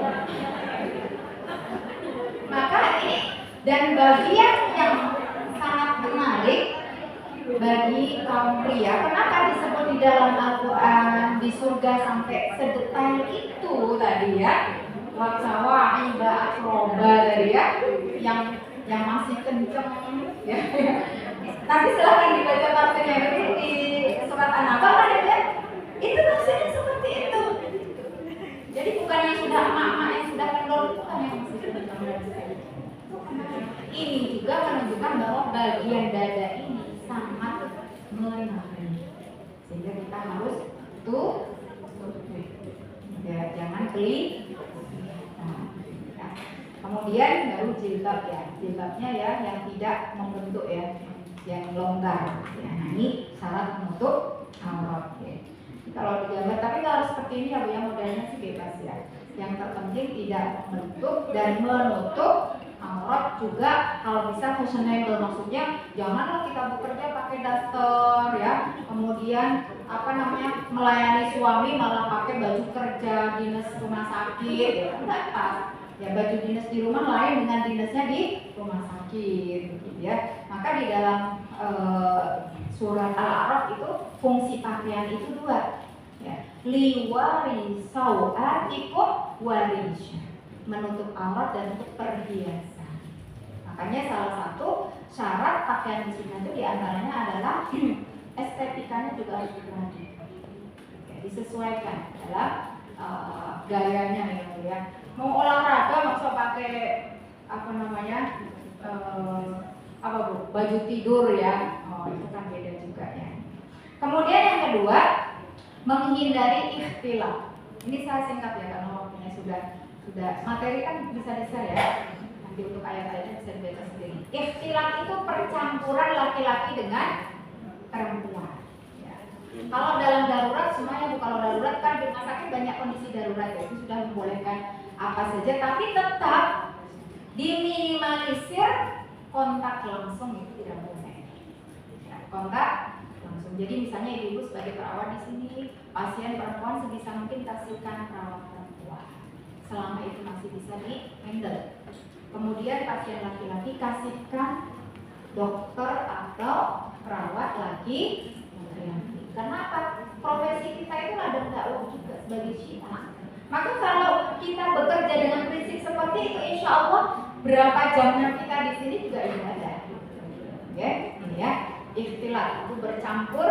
Maka ini dan bagian yang sangat menarik bagi kaum pria, kenapa disebut di dalam Al-Quran di surga sampai sedetail itu tadi ya, wakawa'iba atroba tadi ya, yang masih kenceng ya. Nanti silahkan dibaca tafsirnya di surat An-Naba kan ya, itu tafsirnya seperti itu. Jadi bukan yang sudah emak-emak yang sudah kendor, bukan yang masih kenceng. Ini juga menunjukkan bahwa bagian dada ini sangat menarik, sehingga kita harus tutupi, ya, jangan beli. Nah, ya. Kemudian baru jilbab ya, jilbabnya ya yang tidak membentuk ya, yang longgar. Ya, nah ini syarat menutup aurat. Ya. Kalau digambar, tapi kalau seperti ini ya Bu, yang modelnya sih bebas ya. Yang terpenting tidak menutup dan menutup aurat juga kalau bisa fashionable, maksudnya janganlah kita bekerja pakai daster ya, kemudian melayani suami malah pakai baju kerja dinas rumah sakit, ya enggak pas. Ya baju dinas di rumah lain dengan dinasnya di rumah sakit, gitu ya. Maka di dalam surat Al-A'raf itu fungsi pakaian itu dua, ya. Liwari sau'atikum warisha, menutup aurat dan untuk perhiasan. Makanya salah satu syarat pakaian muslimah itu diantaranya adalah estetikanya juga harus diperhatikan, disesuaikan dalam gayanya ya. Mau olahraga maksud pakai baju tidur ya, itu kan beda juga ya. Kemudian yang kedua, menghindari ikhtilaf. Ini saya singkat ya karena waktunya sudah materi kan bisa di-share ya. Nanti untuk ayat-ayatnya bisa dibaca sendiri. Ikhtilaf itu percampuran laki-laki dengan perempuan. Ya. Kalau dalam darurat semuanya, kalau darurat kan di rumah sakit banyak kondisi darurat ya, itu sudah membolehkan apa saja, tapi tetap diminimalisir kontak langsung, itu tidak boleh. Ya, kontak langsung. Jadi misalnya ibu sebagai perawat di sini, pasien perempuan sebisa mungkin kasihkan perawat perempuan, selama itu masih bisa di-handle. Kemudian pasien laki-laki kasihkan dokter atau perawat laki-laki. Kenapa? Profesi kita itu ada dakwah juga sebagai syiah. Maka kalau kita bekerja dengan prinsip seperti itu, insya Allah berapa jamnya kita di sini juga ibadah. Ya, ini ya. Ikhtilaf itu bercampur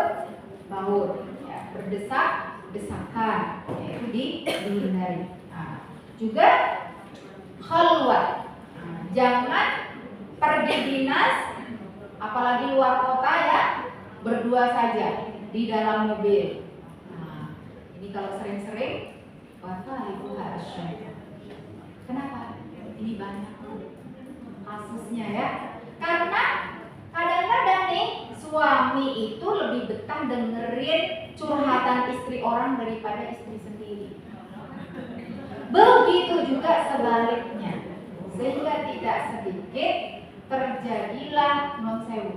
baur, ya, berdesak-desakan, ya, itu dihindari. Nah, juga khalwat, jangan pergi dinas, apalagi luar kota ya, berdua saja di dalam mobil. Nah, ini kalau sering-sering, itu harus syaitan. Kenapa? Ini banyak kasusnya ya. Karena kadang-kadang nih suami itu lebih betah dengerin curhatan istri orang daripada istri sendiri. Begitu juga sebaliknya. Sehingga tidak sedikit terjadilah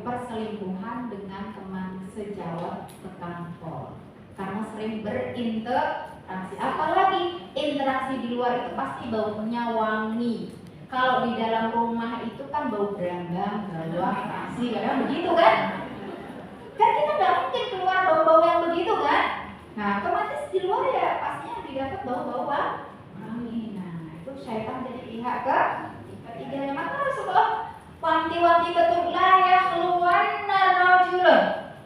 perselingkuhan dengan teman sejawat sekantor. Karena sering berinteraksi, apalagi interaksi di luar itu pasti baunya wangi. Kalau di dalam rumah itu kan bau berambang, bau kasih, kadang begitu kan? Kan kita nggak mungkin keluar bau-bau yang begitu kan? Nah, otomatis di luar ya pastinya didapat bau-bau wangi. Nah, itu syaitan jadi pihak ketiganya. Maka Rasulullah wanti-wanti betul lah ya keluar rajulun.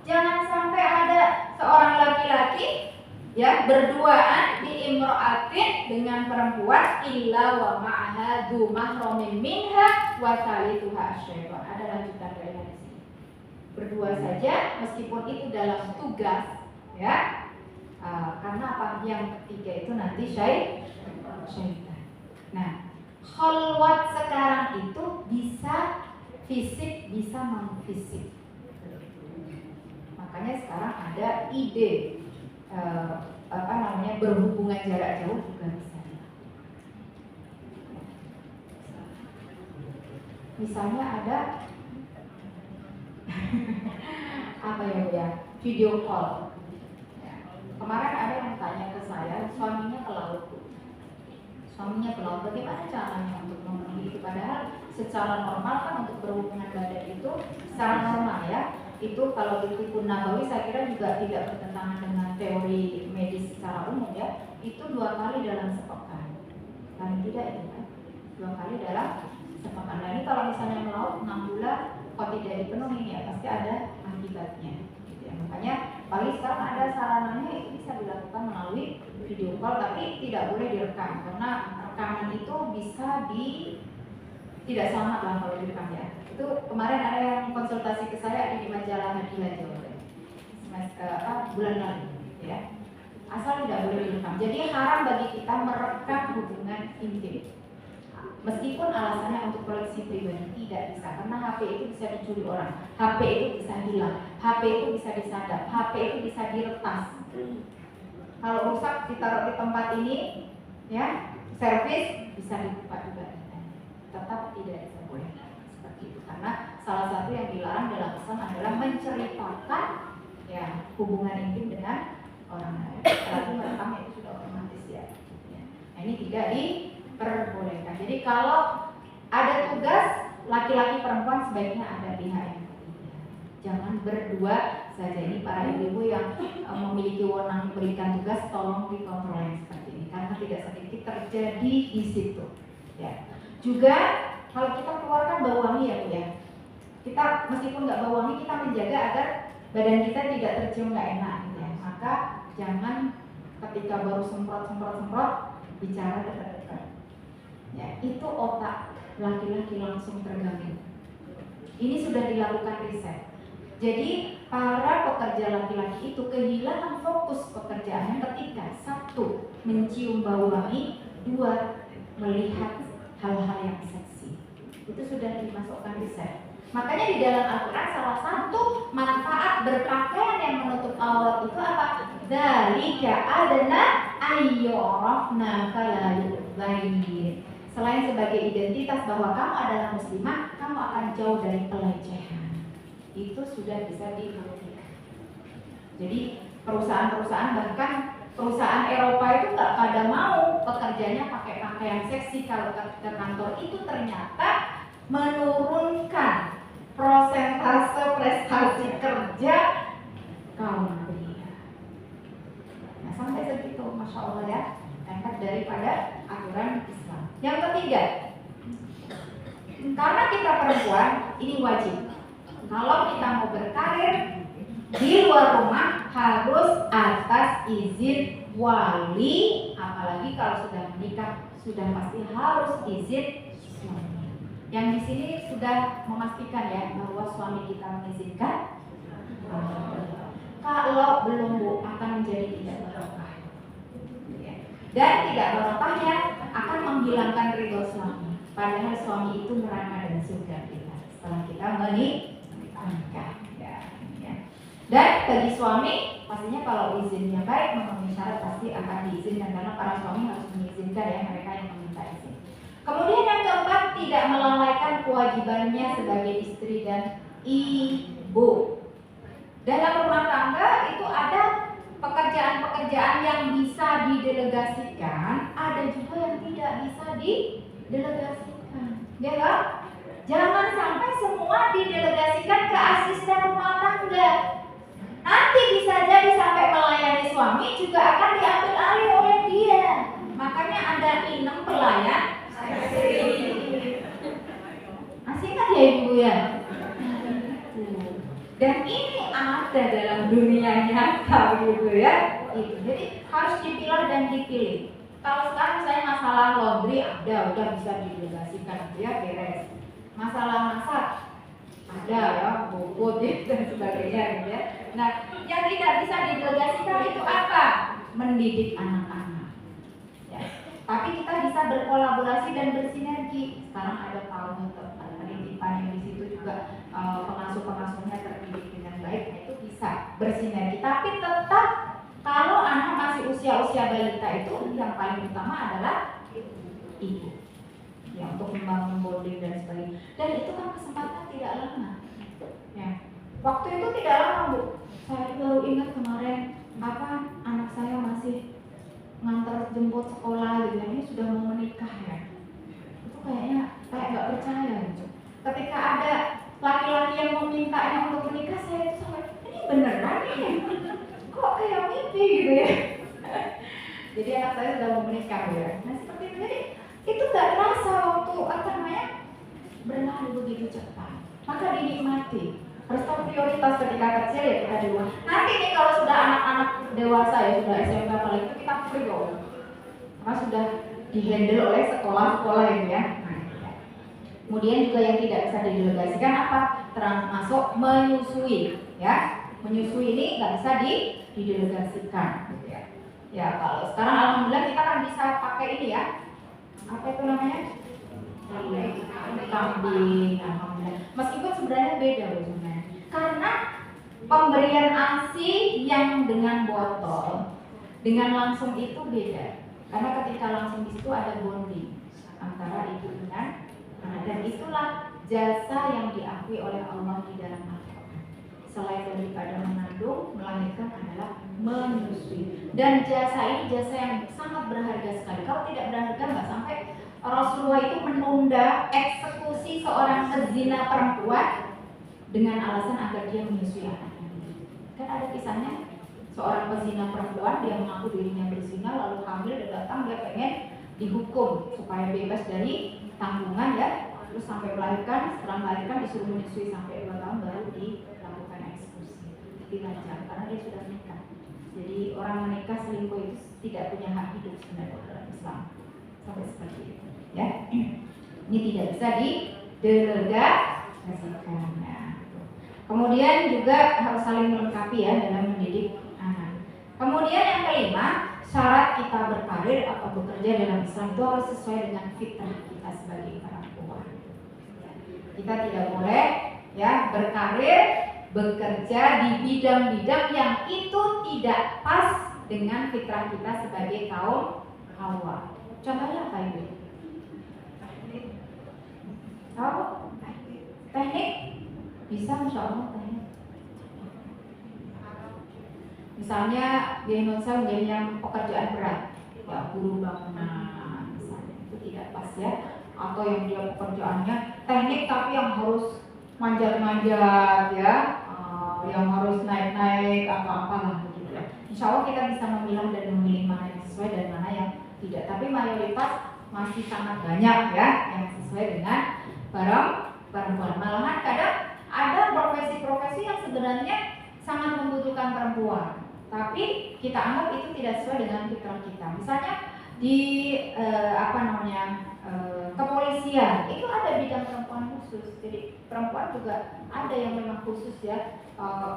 Jangan sampai ada seorang laki-laki ya berduaan di imro'atin dengan perempuan illa wa ma'aha du mahramin minha wa salituha syaitan. Ada lanjutan dari hadis ini. Berdua saja meskipun itu dalam tugas ya. Karena apa? Yang ketiga itu nanti syaitan. Nah, khalwat sekarang itu bisa fisik, bisa non-fisik. Makanya sekarang ada ide berhubungan jarak jauh juga bisa. Misalnya ada video call. Ya. Kemarin ada yang tanya ke saya, suaminya ke laut. Bagaimana caranya untuk memenuhi itu? Padahal secara normal kan untuk berhubungan badan itu secara normal ya. Itu kalau di Tibbun Nabawi saya kira juga tidak bertentangan dengan teori medis secara umum ya. Itu 2 kali dalam sepekan. Paling tidak itu kan 2 kali dalam sepekan. Nah ini kalau misalnya melaut 6 bulan kok tidak dipenuhi ya pasti ada akibatnya. Gitu ya. Makanya paling sekarang ada sarananya itu bisa dilakukan melalui video call, tapi tidak boleh direkam karena rekaman itu bisa tidak selamat lah kalau direkam ya. Itu kemarin ada yang konsultasi ke saya di majalah Hadiah Jawa bulan lalu ya. Asal tidak boleh direkam. Jadi haram bagi kita merekam hubungan intim. Meskipun alasannya untuk koleksi pribadi tidak bisa, karena HP itu bisa dicuri orang, HP itu bisa hilang, HP itu bisa disadap, HP itu bisa diretas. Kalau rusak ditaruh di tempat ini, ya servis bisa dibuka juga. tetap tidak diperbolehkan seperti itu, karena salah satu yang dilarang dalam Islam adalah menceritakan ya hubungan intim dengan orang lain, apalagi merekam itu sudah otomatis ya. Nah, ini tidak diperbolehkan. Jadi kalau ada tugas laki-laki perempuan sebaiknya ada pihak yang ketiga. Jangan berdua saja. Ini para ibu-ibu yang memiliki wewenang memberikan tugas, tolong dikontrol yang seperti ini karena tidak sedikit terjadi di situ. Ya. Juga kalau kita keluarkan bau wangi ya Bu ya. Kita meskipun nggak bau wangi kita menjaga agar badan kita tidak tercium nggak enak gitu ya. Maka jangan ketika baru semprot bicara dekat-dekat. Ya, itu otak laki-laki langsung terganggu. Ini sudah dilakukan riset. Jadi para pekerja laki-laki itu kehilangan fokus pekerjaannya ketika satu mencium bau wangi, dua melihat hal-hal yang seksi. Itu sudah dimasukkan riset. Makanya di dalam Al-Quran salah satu manfaat berpakaian yang menutup aurat itu apa? Dzalika adna ayyurafna fala yu'dzain. Selain sebagai identitas bahwa kamu adalah muslimah, kamu akan jauh dari pelecehan. Itu sudah bisa dibuktikan. Jadi perusahaan-perusahaan, bahkan perusahaan Eropa itu nggak pada mau pekerjanya pakai pakaian seksi kalau ke kantor itu ternyata menurunkan prosentase prestasi kerja kaum pria. Nah sampai segitu, masya Allah ya, efek daripada aturan Islam. Yang ketiga, karena kita perempuan, ini wajib. Kalau kita mau berkarir di luar rumah harus atas izin wali, apalagi kalau sudah menikah sudah pasti harus izin suami. Yang di sini sudah memastikan ya bahwa suami kita mengizinkan. Kalau belum Bu akan menjadi tidak barokah. Dan tidak barokahnya akan menghilangkan ridho suami. Padahal suami itu neraka dan surga kita setelah kita menikah. Dan bagi suami pastinya kalau izinnya baik memenuhi syarat pasti akan diizinkan karena para suami harus mengizinkan ya mereka yang meminta izin. Kemudian yang keempat, tidak melalaikan kewajibannya sebagai istri dan ibu. Dalam rumah tangga itu ada pekerjaan-pekerjaan yang bisa didelegasikan, ada juga yang tidak bisa didelegasikan. Ya kan? Jangan sampai semua didelegasikan ke asisten rumah tangga. Nanti bisa jadi sampai melayani suami juga akan diambil alih oleh dia. Makanya ada 6 pelayan. Masih ingat ya Ibu ya? Dan ini ada dalam dunia nyata gitu ya. Jadi harus dipilah dan dipilih. Kalau sekarang saya masalah laundry ada, udah bisa didelegasikan gitu ya, beres. Masalah masak ada ya, bobot dan sebagainya gitu ya. Nah, yang tidak bisa didelegasikan itu apa? Mendidik anak-anak. Ya. Tapi kita bisa berkolaborasi dan bersinergi. Sekarang ada tahun pendidikan yang di situ juga pengasuh-pengasuhnya terdidik dengan baik, nah itu bisa bersinergi. Tapi tetap kalau anak masih usia-usia balita itu yang paling utama adalah ibu. Ya, untuk membangun bonding dan sebagainya. Dan itu kan kesempatan tidak lama. Ya. Waktu itu tidak lama Bu. Saya baru ingat kemarin anak saya masih ngantar jemput sekolah gitu. Ini sudah mau menikah ya. Itu kayak nggak percaya gitu. Ketika ada laki-laki yang memintanya untuk menikah, saya itu sampai ini beneran nih. Kok kayak mimpi gitu ya. Jadi anak saya sudah mau menikah ya. Nah seperti itu. Jadi itu nggak terasa waktu berlalu begitu cepat. Maka dinikmati. Harus tahu prioritas ketika kecil ya kita di rumah. Nanti nih kalau sudah anak-anak dewasa ya sudah SMP apalagi itu kita free kok. Karena sudah dihandle oleh sekolah-sekolah ini ya. Kemudian juga yang tidak bisa didelegasikan apa? Termasuk menyusui ya. Menyusui ini nggak bisa didelegasikan gitu ya. Ya kalau sekarang alhamdulillah kita kan bisa pakai ini ya. Apa itu namanya? Kambing, alhamdulillah. Meskipun sebenarnya beda loh sebenarnya. Karena pemberian ASI yang dengan botol dengan langsung itu beda. Karena ketika langsung di situ ada bonding antara ibu dengan dan itulah jasa yang diakui oleh Allah di dalam Al-Quran. Selain daripada mengandung, melahirkan adalah menyusui. Dan jasa ini jasa yang sangat berharga sekali. Kalau tidak berharga nggak sampai Rasulullah itu menunda eksekusi seorang pezina perempuan dengan alasan agar dia menyusui anaknya. Kan ada kisahnya, seorang pezina perempuan dia mengaku dirinya berzina lalu hamil dan datang dia pengen dihukum supaya bebas dari tanggungan ya, terus sampai melahirkan, setelah melahirkan disuruh menyusui sampai 2 tahun baru dilakukan eksekusi, dilacak karena dia sudah menikah. Jadi orang menikah selingkuh itu tidak punya hak hidup sebenarnya dalam Islam, sampai seperti itu ya. Ini tidak bisa didelegasikan. Kemudian juga harus saling melengkapi ya dalam mendidik anak. Kemudian yang kelima, syarat kita berkarir atau bekerja dalam Islam itu harus sesuai dengan fitrah kita sebagai perempuan. Kita tidak boleh ya berkarir, bekerja di bidang-bidang yang itu tidak pas dengan fitrah kita sebagai kaum Hawa. Contohnya apa Ibu? Tahu? Teknik? Bisa, insya Allah teknik. Misalnya di Indonesia menjadi yang pekerjaan berat, ya buruh bangunan, misalnya itu tidak pas ya. Atau yang dia pekerjaannya teknik tapi yang harus manjat-manjat ya, yang harus naik-naik atau apalah begitu ya. Insya Allah kita bisa memilah dan memilih mana yang sesuai dan mana yang tidak. Tapi mayoritas masih sangat banyak ya yang sesuai dengan perempuan. Malahan kadang ada profesi-profesi yang sebenarnya sangat membutuhkan perempuan, tapi kita anggap itu tidak sesuai dengan fitrah kita. Misalnya di kepolisian itu ada bidang perempuan khusus. Jadi perempuan juga ada yang memang khusus ya.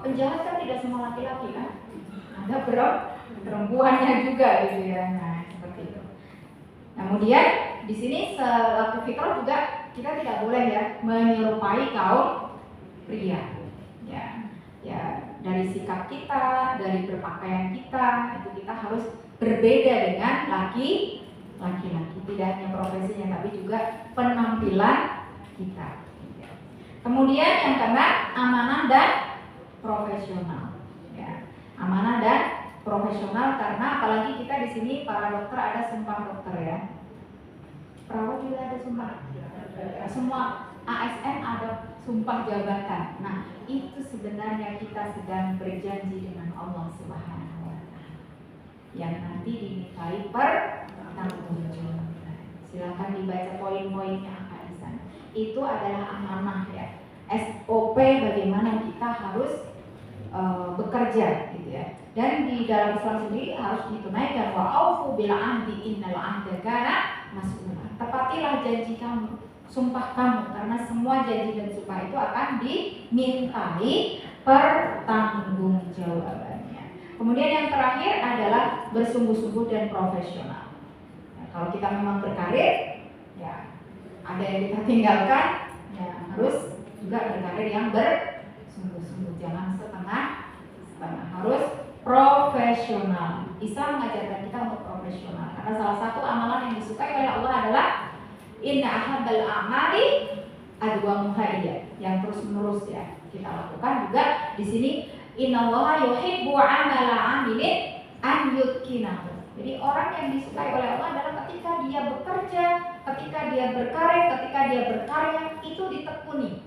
Penjahat kan tidak semua laki-laki kan, ada perempuannya juga gitu ya. Nah seperti itu. Kemudian di sini selaku fitrah juga kita tidak boleh ya menyerupai kaum pria. Ya dari sikap kita, dari berpakaian kita, itu kita harus berbeda dengan laki-laki. Tidak hanya profesinya tapi juga penampilan kita. Kemudian yang keenam, amanah dan profesional. Ya, amanah dan profesional karena apalagi kita di sini para dokter ada sumpah dokter ya. Perawat juga ada sumpah. Semua ASN ada sumpah jabatan. Nah, itu sebenarnya kita sedang berjanji dengan Allah Subhanahu wa taala. Yang nanti dimintai pertanggungjawaban. Silakan dibaca poin-poinnya apa di sana. Itu adalah amanah ya. SOP bagaimana kita harus bekerja gitu ya. Dan di dalam Islam sendiri harus ditunaikan wa aufu bil ahdi innal ahda kana mas'ula. Tepatilah janji kamu, sumpah kamu, karena semua janji dan sumpah itu akan dimintai pertanggungjawabannya. Kemudian yang terakhir adalah bersungguh-sungguh dan profesional. Nah, kalau kita memang berkarir, ya ada yang kita tinggalkan, ya harus juga berkarir yang bersungguh-sungguh, jangan setengah-setengah, harus profesional. Islam mengajarkan kita untuk profesional, karena salah satu amalan yang disukai oleh Allah adalah inna ahabbal a'mali adwamuha, yang terus-menerus ya kita lakukan. Juga di sini innallaha yuhibbu 'amala 'amilin an yutkinahu. Jadi orang yang disukai oleh Allah adalah ketika dia bekerja, ketika dia berkarir, ketika dia berkarya itu ditekuni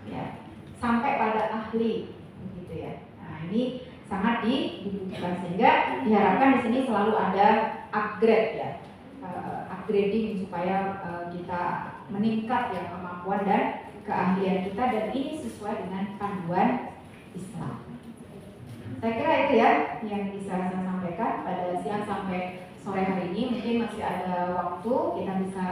ya sampai pada ahli begitu ya. Nah, ini sangat dibutuhkan sehingga diharapkan di sini selalu ada upgrade ya. Upgrading supaya kita meningkat ya kemampuan dan keahlian kita, dan ini sesuai dengan panduan Islam. Saya kira itu ya yang bisa saya sampaikan pada siang sampai sore hari ini. Mungkin masih ada waktu kita bisa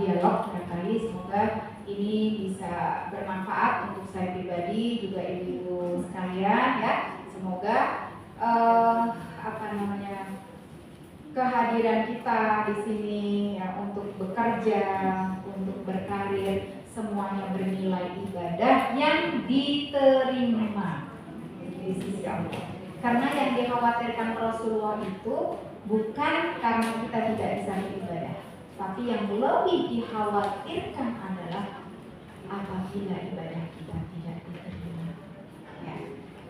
dialog barangkali. Semoga ini bisa bermanfaat untuk saya pribadi juga ibu-ibu sekalian ya. Semoga kehadiran kita di sini ya, untuk bekerja, untuk berkarir, semuanya bernilai ibadah yang diterima di sisi Allah. Karena yang dikhawatirkan Rasulullah itu bukan karena kita tidak bisa beribadah, Tapi yang lebih dikhawatirkan adalah apabila ibadah kita tidak diterima. Ya.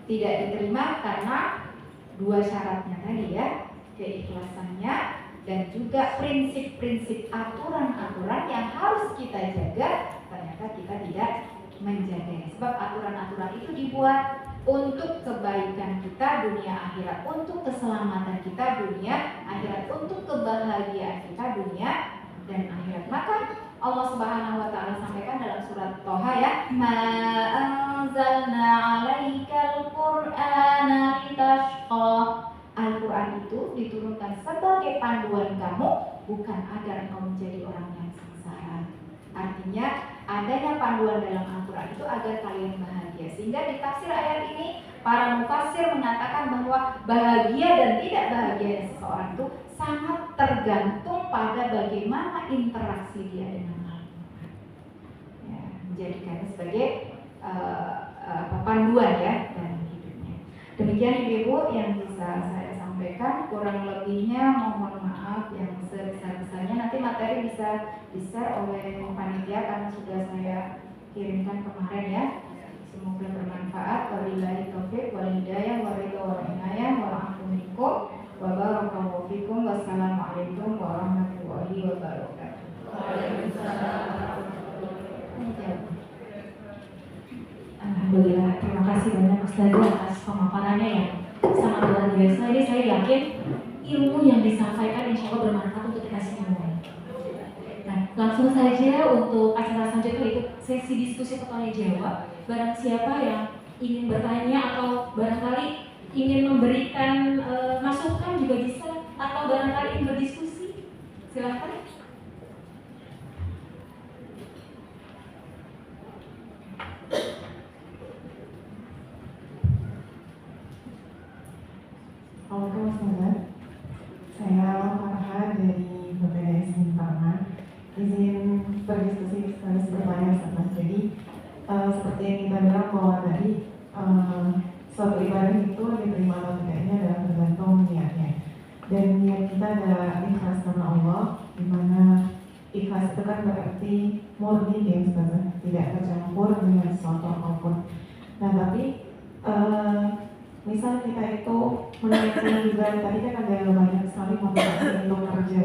Tidak diterima karena dua syaratnya tadi ya, keikhlasannya dan juga prinsip-prinsip aturan-aturan yang harus kita jaga, ternyata kita tidak menjaganya. Sebab aturan-aturan itu dibuat untuk kebaikan kita dunia akhirat, untuk keselamatan kita dunia akhirat, untuk kebahagiaan kita dunia dan akhirat. Maka Allah Subhanahu wa taala sampaikan dalam surat Toha ya, ma anzalna 'alaikal qur'ana litashqa. Al-Qur'an itu diturunkan sebagai panduan kamu, bukan agar engkau menjadi orang yang sengsara. Artinya adanya panduan dalam Al-Quran itu agar kalian bahagia. Sehingga di tafsir ayat ini para mufassir mengatakan bahwa bahagia dan tidak bahagia seseorang itu sangat tergantung pada bagaimana interaksi dia dengan Al-Quran. Ya, menjadikannya sebagai panduan ya dalam hidupnya. Demikian Ibu yang bisa saya sampaikan, kurang lebihnya mohon maaf yang sebesar-besarnya. Nanti materi bisa di-share oleh panitia karena sudah saya kirimkan kemarin ya. Semoga bermanfaat. Wabillahi taufiq wal hidayah wa ridha wal inayah wa afu minkum wa barakallahu fikum. Wassalamualaikum warahmatullahi wabarakatuh. Alhamdulillah, terima kasih banyak Ustazah atas pemaparannya yang sangat luar biasa. Ini saya yakin ilmu yang disampaikan insya Allah bermanfaat untuk kita semua. Nah, langsung saja untuk acara selanjutnya itu sesi diskusi pertanyaan jawab. Barang siapa yang ingin bertanya atau barangkali ingin memberikan masukan juga bisa, atau barangkali ingin berdiskusi, silakan. Halo Ustazah, saya Farha dari BPDS Bintang. Izin berdiskusi sekaligus bertanya Ustazah. Jadi seperti yang kita bilang bahwa tadi suatu ibadah itu diterima atau tidaknya adalah tergantung niatnya. Dan niat kita adalah ikhlas karena Allah, dimana ikhlas itu kan berarti murni ya Ustazah, tidak tercampur dengan sesuatu apapun. Nah tapi misal kita itu meniatkan juga, tadi kan ada banyak sekali motivasi untuk kerja.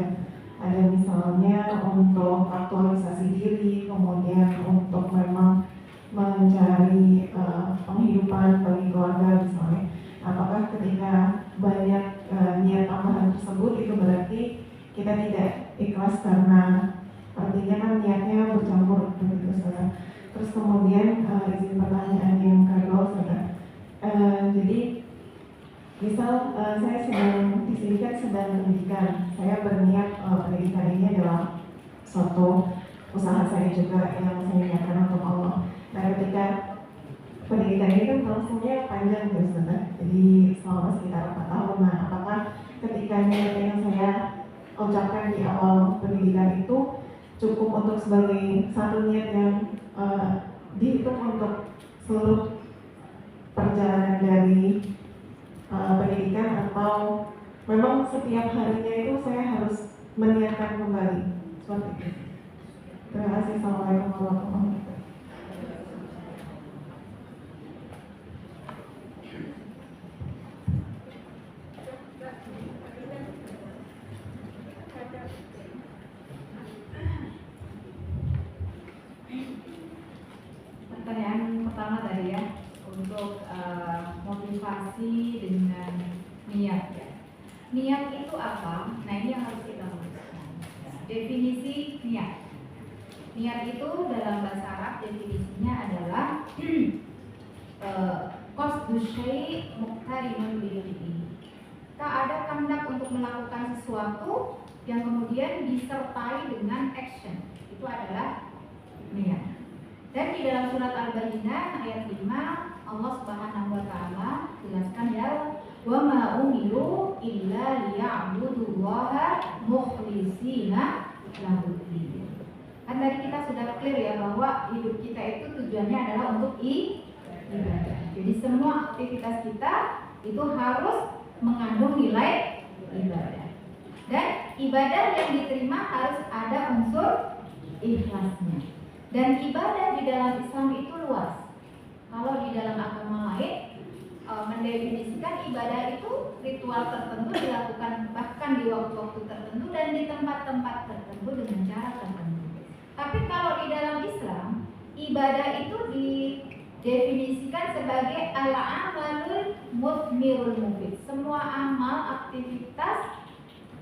Ada misalnya untuk aktualisasi diri, kemudian untuk memang mencari penghidupan bagi keluarga misalnya. Apakah ketika banyak niat tambahan tersebut itu berarti kita tidak ikhlas karena artinya kan niatnya bercampur begitu saudara. Terus kemudian izin pertanyaan yang kedua saudara. Jadi misal saya sedang di sini kan sedang pendidikan, saya berniat pendidikan ini adalah suatu usaha saya juga yang saya niatkan untuk Allah. Nah ketika pendidikan ini kan prosesnya panjang ya sebenarnya, jadi selama sekitar 4 tahun. Nah apakah ketika niat yang saya ucapkan di awal pendidikan itu cukup untuk sebagai satu niat yang dihitung untuk seluruh perjalanan dari pendidikan, atau memang setiap harinya itu saya harus meniatkan kembali seperti itu. Terima kasih. Assalamualaikum warahmatullahi wabarakatuh. Pertanyaan pertama tadi ya, untuk motivasi dengan niat ya. Niat itu apa? Nah ini yang harus kita luruskan. Definisi niat. Niat itu dalam bahasa Arab definisinya adalah qasdu syai' muqtarinan bil fi'li. Tak ada kehendak untuk melakukan sesuatu yang kemudian disertai dengan action. Itu adalah niat. Dan di dalam surat Al-Bayyinah ayat 5 Allah Subhanahu wa taala jelaskan ya, wa ma umiru illa liya'budullaha mukhlishina lahu-d-din. Kan tadi kita sudah clear ya bahwa hidup kita itu tujuannya adalah untuk ibadah. Jadi semua aktivitas kita itu harus mengandung nilai ibadah. Dan ibadah yang diterima harus ada unsur ikhlasnya. Dan ibadah di dalam Islam itu luas. Kalau di dalam agama lain mendefinisikan ibadah itu ritual tertentu dilakukan bahkan di waktu-waktu tertentu dan di tempat-tempat tertentu dengan cara tertentu. Tapi kalau di dalam Islam, ibadah itu didefinisikan sebagai al-amalul mudmirul mufid. Semua amal, aktivitas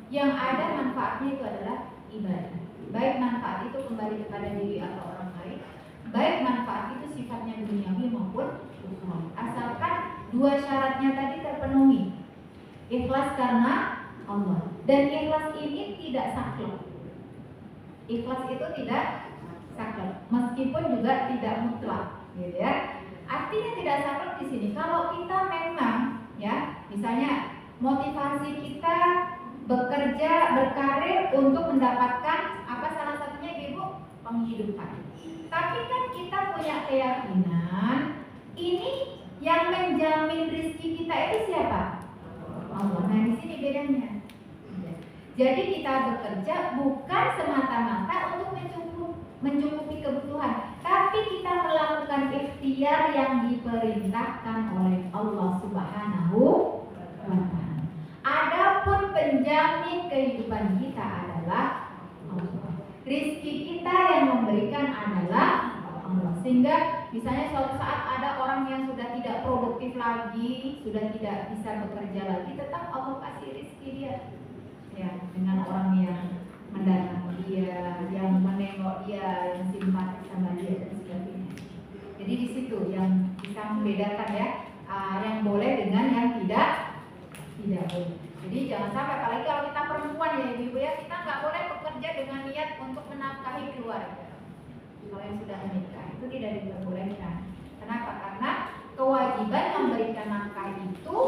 yang ada manfaatnya itu adalah ibadah. Baik manfaat itu kembali kepada diri atau orang lain, baik manfaat itu sifatnya duniawi maupun ukhrawi. Asalkan dua syaratnya tadi terpenuhi. Ikhlas karena Allah. Dan ikhlas ini tidak saklek. Ikhlas itu tidak saklek, meskipun juga tidak mutlak, gitu ya. Artinya tidak saklek di sini. Kalau kita memang, ya, misalnya motivasi kita bekerja, berkarir untuk mendapatkan apa salah satunya Ibu? Penghidupan. Tapi kan kita punya keyakinan ini yang menjamin rezeki kita itu siapa? Allah. Nah di sini bedanya. Jadi kita bekerja bukan semata-mata untuk mencukupi kebutuhan, tapi kita melakukan ikhtiar yang diperintahkan oleh Allah Subhanahu wa Ta'ala. Adapun penjamin kehidupan kita adalah Allah. Rizki kita yang memberikan adalah Allah. Sehingga misalnya suatu saat ada orang yang sudah tidak produktif lagi, sudah tidak bisa bekerja lagi, tetap Allah kasih rizki dia. Ya, dengan orang yang mendatangi dia, yang menengok dia, yang simpati sama dia dan sebagainya. Jadi di situ yang bisa membedakan ya, yang boleh dengan yang tidak boleh. Jadi jangan sampai, apalagi kalau kita perempuan ya ibu ya, kita nggak boleh bekerja dengan niat untuk menafkahi keluarga. Kalau yang sudah menikah itu tidak diperbolehkan. Kenapa? Karena kewajiban memberikan nafkah itu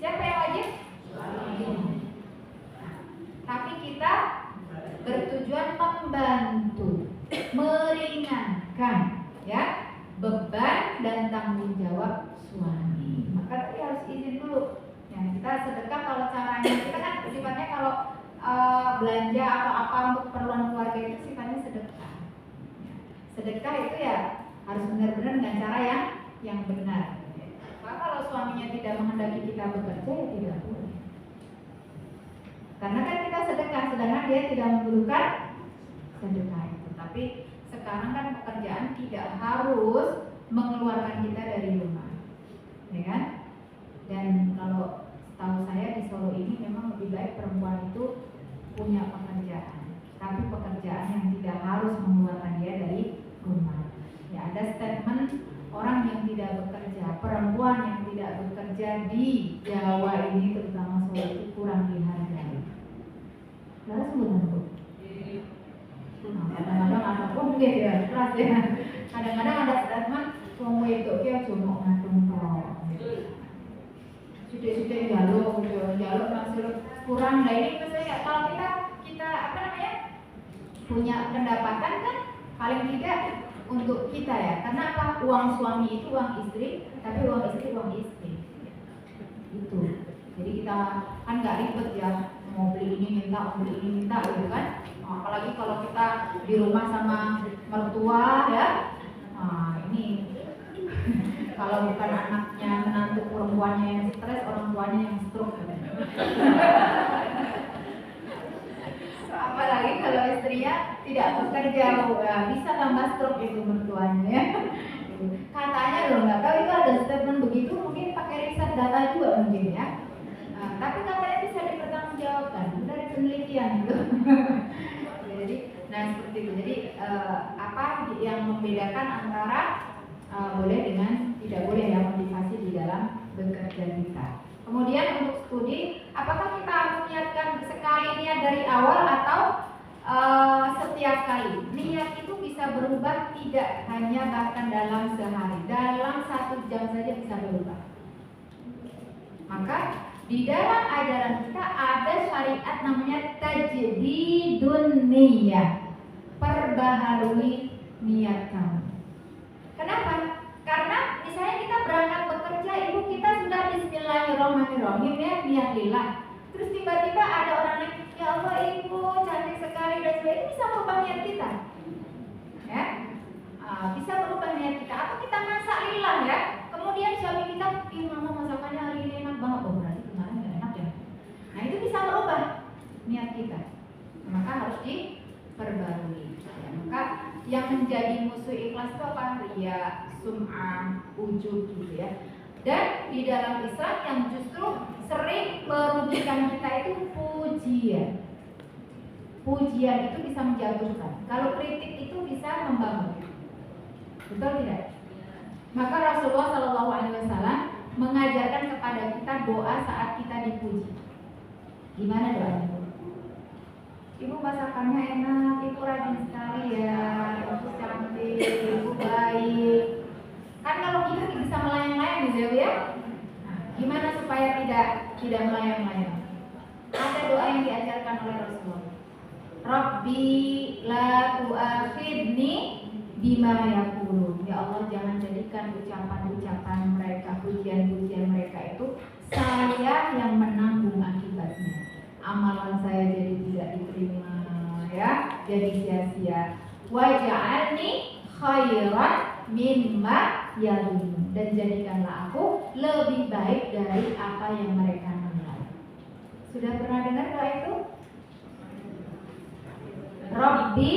siapa yang wajib? Tapi kita bertujuan membantu, meringankan ya beban dan tanggung jawab suami. Maka tadi harus izin dulu. Ya, kita sedekah kalau caranya kita kan sifatnya kalau belanja atau apa untuk keperluan keluarga itu sifatnya sedekah. Ya, sedekah itu ya harus benar-benar dengan cara yang benar. Maka kalau suaminya tidak menghendaki kita bekerja ya tidak boleh. Karena kan kita sedekah, sedangkan dia tidak membutuhkan sedekah itu. Tapi sekarang kan pekerjaan tidak harus mengeluarkan kita dari rumah, ya kan? Dan kalau setahu saya di Solo ini memang lebih baik perempuan itu punya pekerjaan, tapi pekerjaan yang tidak harus mengeluarkan dia dari rumah. Ya ada statement orang yang tidak bekerja, perempuan yang tidak bekerja di Jawa ini terutama Solo itu kurang dihargai. Lalu sebenarnya Bu. Kadang-kadang ada pun gitu ya, keras ya. Kadang-kadang ada statement wong wedok ki aja mau ngatung tok. Sudah-sudah jaluk masih kurang. Nah ini misalnya kalau kita apa namanya punya pendapatan kan paling tidak untuk kita ya. Karena apa? Uang suami itu uang istri, tapi uang istri uang istri. Itu. Jadi kita kan nggak ribet ya. Mau beli ini minta gitu kan. Apalagi kalau kita di rumah sama mertua ya. Nah, ini kalau bukan anaknya menantu perempuannya yang stres, orang tuanya yang stroke. Apalagi kalau istrinya tidak bekerja, bisa tambah stroke itu mertuanya ya. Katanya loh, nggak tahu itu ada statement begitu, mungkin pakai riset data juga mungkin ya. Tapi katanya bisa dipertanggungjawabkan dari penelitian itu. Jadi, nah seperti itu. Jadi apa yang membedakan antara boleh dengan tidak boleh ya motivasi di dalam bekerja kita. Kemudian untuk studi, apakah kita harus niatkan sekali niat dari awal atau setiap kali? Niat itu bisa berubah tidak hanya bahkan dalam sehari, dalam 1 jam saja bisa berubah. Maka di dalam ajaran kita ada syariat namanya tajdidun niyah, perbaharui niat kamu. Kenapa? Karena misalnya kita berangkat bekerja, ibu kita sudah bismillahirrahmanirrahim ya, niat lillah. Terus tiba-tiba ada orang yang, ya Allah ibu cantik sekali dan sebagainya, itu bisa merubah niat kita, ya. Bisa merubah niat kita. Atau kita masak lillah ya, kemudian suami kita, ih mama masakannya hari ini enak banget, oh berarti kemarin nggak enak ya. Nah itu bisa merubah niat kita, maka harus diperbarui. Ya, maka yang menjadi musuh ikhlas itu apa? Riya, sum'ah, ujub gitu ya. Dan di dalam Islam yang justru sering merugikan kita itu pujian. Pujian itu bisa menjatuhkan. Kalau kritik itu bisa membangun. Betul tidak? Maka Rasulullah SAW mengajarkan kepada kita doa saat kita dipuji. Gimana doanya? Ibu masakannya enak, ibu rajin sekali ya, ibu cantik, ibu baik. Kan kalau kita bisa melayang-layang gitu ya. Nah, gimana supaya tidak melayang-layang? Ada doa yang diajarkan oleh Rasulullah. Rabbi la tu'akhidni bima yaqulun. Ya Allah, jangan jadikan ucapan-ucapan mereka, pujian-pujian mereka itu saya yang menanggung akibatnya. Amalan saya jadi tidak diterima, ya, jadi sia-sia. Waj'alni khairan mimma yadun, dan jadikanlah aku lebih baik dari apa yang mereka nilai. Sudah pernah dengar doa itu? Rabbi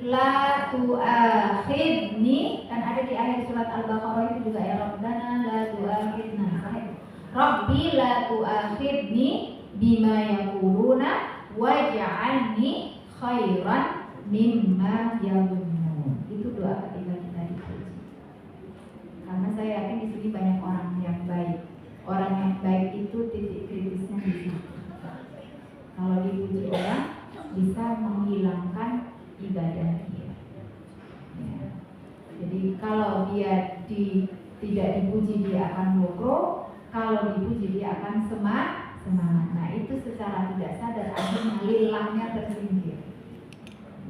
la tu'akhidni, kan ada di akhir surat Al-Baqarah itu juga ya, Rabbana la tu'akhidna. Rabbi la tu'akhidni bima yaquluna waj'alni khairan mimma yadunnun. Itu doa ketika kita dipuji. Karena saya yakin di sini banyak orang yang baik. Orang yang baik itu titik kritisnya di sini. Kalau dipuji orang bisa menghilangkan ibadah dia. Ya. Jadi kalau dia tidak dipuji dia akan bokro, kalau dipuji dia akan semangat. Nah itu secara tidak sadar akhirnya lilahnya tersingkir.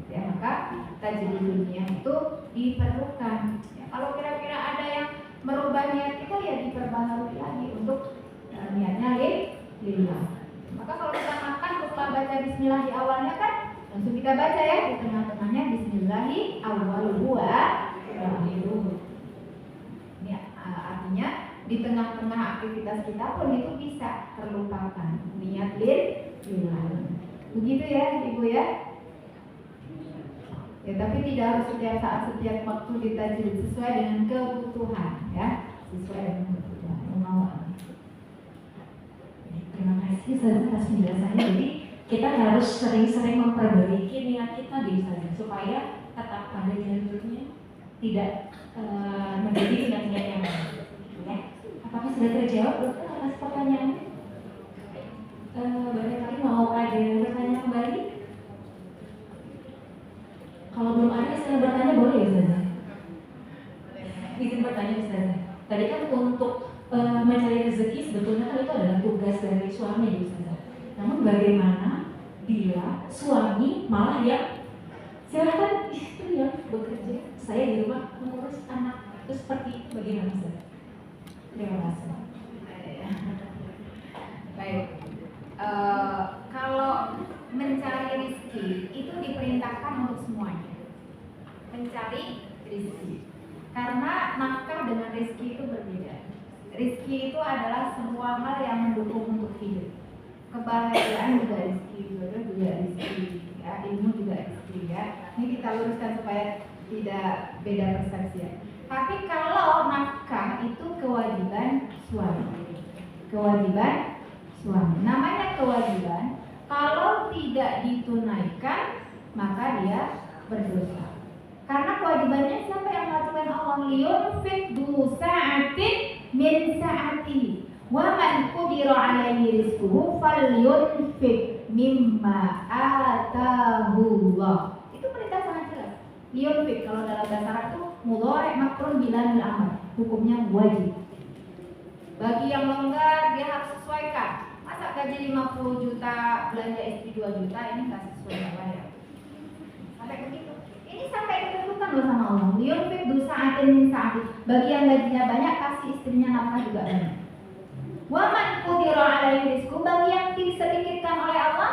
Ya, maka tajwid dunia itu diperlukan. Ya, kalau kira-kira ada yang merubah niat kita ya diperbaharui lagi untuk niatnya lillah. Maka kalau kita makan lupa baca bismillah di awalnya kan langsung kita baca ya di tengah-tengahnya bismillahi awwaluhu wa akhiruhu. Ini artinya di tengah-tengah aktivitas kita pun itu bisa terlupakan niat lillah. Begitu ya Ibu ya. Ya tapi tidak harus setiap saat setiap waktu ditajwid, sesuai dengan kebutuhan ya, sesuai dengan kebutuhan. Terima kasih Ustazah atas penjelasannya. Jadi kita harus sering-sering memperbaiki niat kita di Ustazah supaya tetap pada jalurnya, tidak menjadi niat-niat yang lain. Ya. Apakah sudah terjawab dokter atas pertanyaannya? Barangkali mau ada yang bertanya kembali? Kalau belum ada, saya bertanya boleh ya Ustazah? Izin bertanya Ustazah. Tadi kan untuk mencari rezeki sebetulnya kan itu adalah tugas dari suami ya Ustazah. Namun bagaimana bila suami malah yang silakan istri yang bekerja, saya di rumah mengurus anak, itu seperti bagaimana Ustazah? Terima kasih. Baik. Kalau mencari rezeki itu diperintahkan untuk semuanya. Mencari rezeki. Karena nafkah dengan rezeki itu berbeda. Rezeki itu adalah semua hal yang mendukung untuk hidup. Kebahagiaan juga rezeki, jodoh juga rezeki, ya, ilmu juga rezeki ya. Ini kita luruskan supaya tidak beda persepsi ya. Tapi kalau nafkah itu kewajiban suami. Kewajiban suami. Namanya kewajiban, kalau tidak ditunaikan maka dia berdosa. Karena kewajibannya siapa yang melakukan Allah? Liyunfiq du sa'atin min sa'ati wa man qudira 'alaihi rizquhu falyunfiq mimma atahu Allah. Itu perintah sangat jelas. Liyunfiq kalau dalam bahasa Arab itu mudhari' maqrun bila bil amr, hukumnya wajib. Bagi yang longgar dia harus sesuaikan. Masa gaji 50 juta belanja istri 2 juta ini nggak sesuai apa ya? Sampai begitu. Ini sampai ditentukan loh sama Allah. Liyunfiq du sa'atin min sa'ati. Bagi yang gajinya banyak kasih istrinya nafkah juga banyak. Wa man qudira alaihi rizquhu, bagi yang disedikitkan oleh Allah,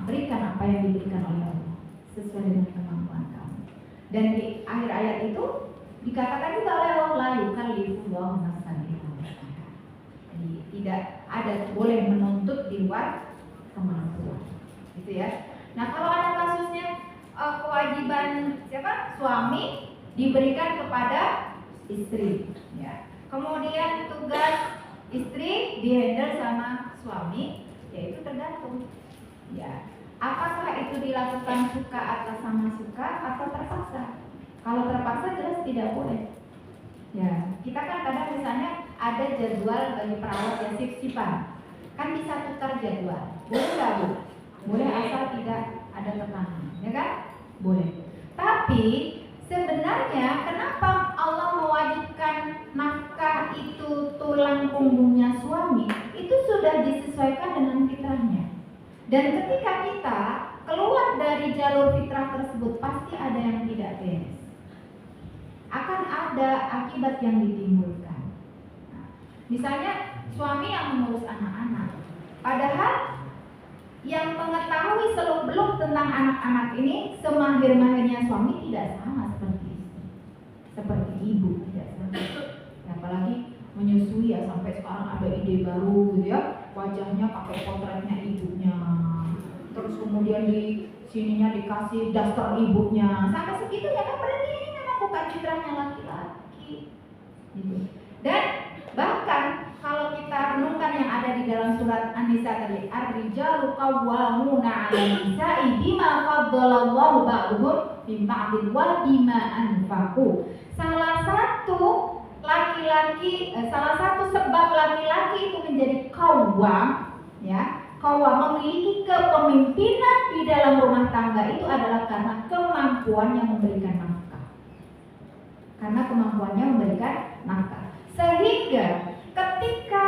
berikan apa yang diberikan oleh Allah sesuai dengan kemampuan kamu. Dan di akhir ayat itu dikatakan juga oleh Allah, la yukallifullahu nafsan illa wus'aha. Jadi tidak ada boleh menuntut di luar kemampuan, gitu ya. Nah, kalau ada kasusnya kewajiban suami diberikan kepada istri, ya. Kemudian tugas istri dihandle sama suami, ya itu tergantung, ya. Apakah itu dilakukan suka atau sama suka atau terpaksa? Kalau terpaksa jelas tidak boleh. Ya, kita kan kadang misalnya ada jadwal bagi perawat yang shift-shiftan, kan bisa tukar jadwal. Boleh nggak, Bu? Boleh, asal tidak ada tekanan, ya kan? Boleh. Tapi sebenarnya kenapa Allah mewajibkan nafkah itu tulang punggungnya suami? Itu sudah disesuaikan dengan fitrahnya. Dan ketika kita keluar dari jalur fitrah tersebut, pasti ada yang tidak beres. Akan ada akibat yang ditimbulkan. Nah, misalnya suami yang mengurus anak-anak, padahal yang mengetahui seluk-beluk tentang anak-anak ini semahir-mahirnya suami tidak sama seperti ibu, tidak sama. Ya, apalagi menyusui ya, sampai sekarang ada ide baru gitu ya, wajahnya pakai potretnya ibunya, terus kemudian di sininya dikasih daster ibunya, sampai segitunya kan, berarti ini memang bukan fitrahnya laki-laki gitu. Dan bahkan kalau kita renungkan yang ada di dalam surat An-Nisa tadi, ar-rijalu qawwamuna 'alan nisa'i bima faddalallahu ba'dhum min ba'din wa bima anfaqu. Salah satu sebab laki-laki itu menjadi qawwam, ya, qawwam memiliki kepemimpinan di dalam rumah tangga itu adalah karena kemampuannya memberikan nafkah. Karena kemampuannya memberikan nafkah. Sehingga ketika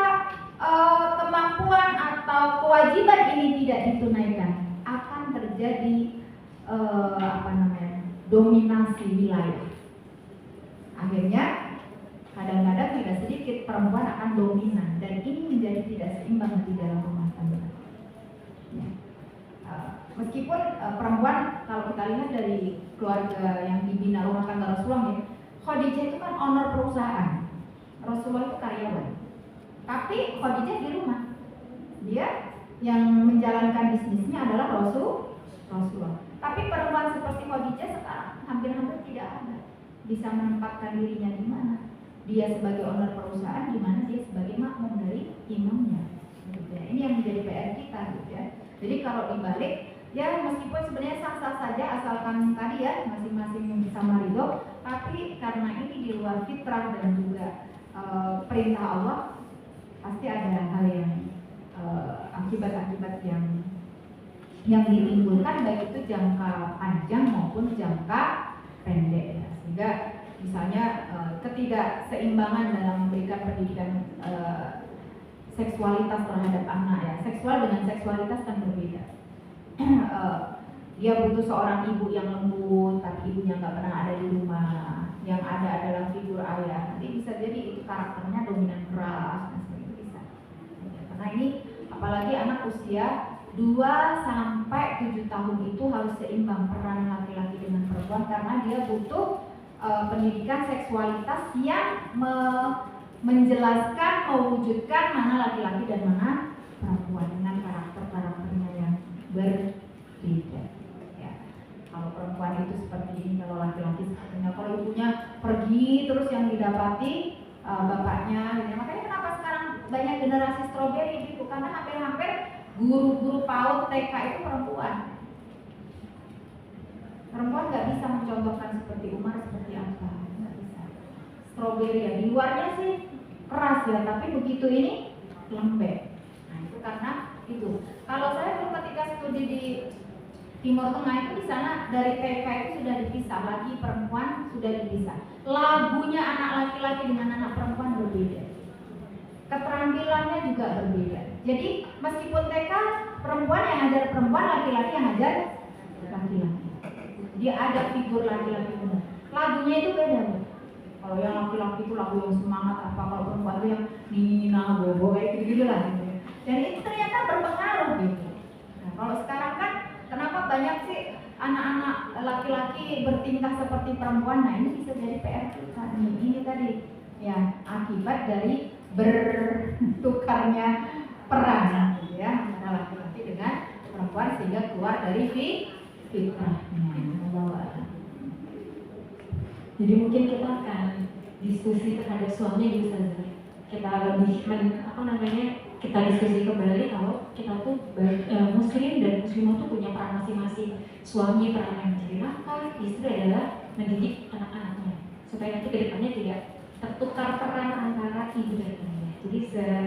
kemampuan atau kewajiban ini tidak ditunaikan, akan terjadi dominasi wilayah. Akhirnya kadang-kadang tidak sedikit perempuan akan dominan, dan ini menjadi tidak seimbang di dalam rumah tangga. Ya. Meskipun perempuan, kalau kita lihat dari keluarga yang dibina rumah tangga Rasulullah, ya, Khadijah itu kan owner perusahaan, Rasulullah itu karyawan. Tapi Khadijah di rumah, dia yang menjalankan bisnisnya adalah Rasulullah. Tapi perempuan seperti Khadijah sekarang hampir-hampir tidak ada bisa menempatkan dirinya di mana. Dia sebagai owner perusahaan, di mana dia sebagai makmum dari imamnya. Gitu ya. Ini yang menjadi PR kita, gitu ya. Jadi kalau dibalik, ya meskipun sebenarnya sah-sah saja asalkan tadi ya masing-masing bisa meridho, tapi karena ini di luar fitrah dan juga perintah Allah, pasti ada hal yang akibat-akibat yang ditimbulkan, baik itu jangka panjang maupun jangka pendek ya. Sehingga misalnya ketidakseimbangan dalam memberikan pendidikan seksualitas terhadap anak ya. Seksual dengan seksualitas kan berbeda. Dia butuh seorang ibu yang lembut, tapi ibunya nggak pernah ada di rumah. Yang ada adalah figur ayah. Nanti bisa jadi itu karakternya dominan keras, dan seperti itu bisa. Karena ini apalagi anak usia 2-7 tahun itu harus seimbang peran laki-laki dengan perempuan, karena dia butuh pendidikan seksualitas yang menjelaskan, mewujudkan mana laki-laki dan mana perempuan dengan karakternya yang berbeda. Ya. Kalau perempuan itu seperti ini, kalau laki-laki seperti ini. Kalau ibunya pergi terus yang didapati bapaknya, gitu. Makanya kenapa sekarang banyak generasi stroberi gitu, karena hampir-hampir guru-guru PAUD TK itu perempuan. Perempuan nggak bisa mencontohkan seperti Umar seperti apa, nggak bisa. Stroberi ya, di luarnya sih keras ya, tapi begitu ini lembek. Nah itu karena itu. Kalau saya dulu ketika studi di Timur Tengah itu, di sana dari TK itu sudah dipisah, lagi perempuan sudah dipisah. Lagunya anak laki-laki dengan anak perempuan berbeda. Keterampilannya juga berbeda. Jadi meskipun TK perempuan yang ngajar perempuan, laki-laki yang ngajar laki-laki. Dia ada figur laki-laki benar. Lagunya itu beda. Kalau yang laki-laki itu lagu yang semangat apa, kalau perempuan itu yang nina bobo kayak setuju lah gitu ya. Dan itu ternyata berpengaruh gitu. Nah, kalau sekarang kan kenapa banyak sih anak-anak laki-laki bertingkah seperti perempuan? Nah, ini bisa jadi PR kita nih. Ini tadi ya akibat dari bertukarnya peran gitu ya antara laki-laki dengan perempuan sehingga keluar dari fitrahnya. Jadi mungkin kita akan diskusi terhadap suami bisa kita lebih kita diskusi kembali kalau kita tuh muslim dan muslimah tuh punya peran masing-masing. Suami peran yang mencari nafkah, istri adalah mendidik anak-anaknya supaya nanti kedepannya tidak tertukar peran antara ibu dan ayah. Jadi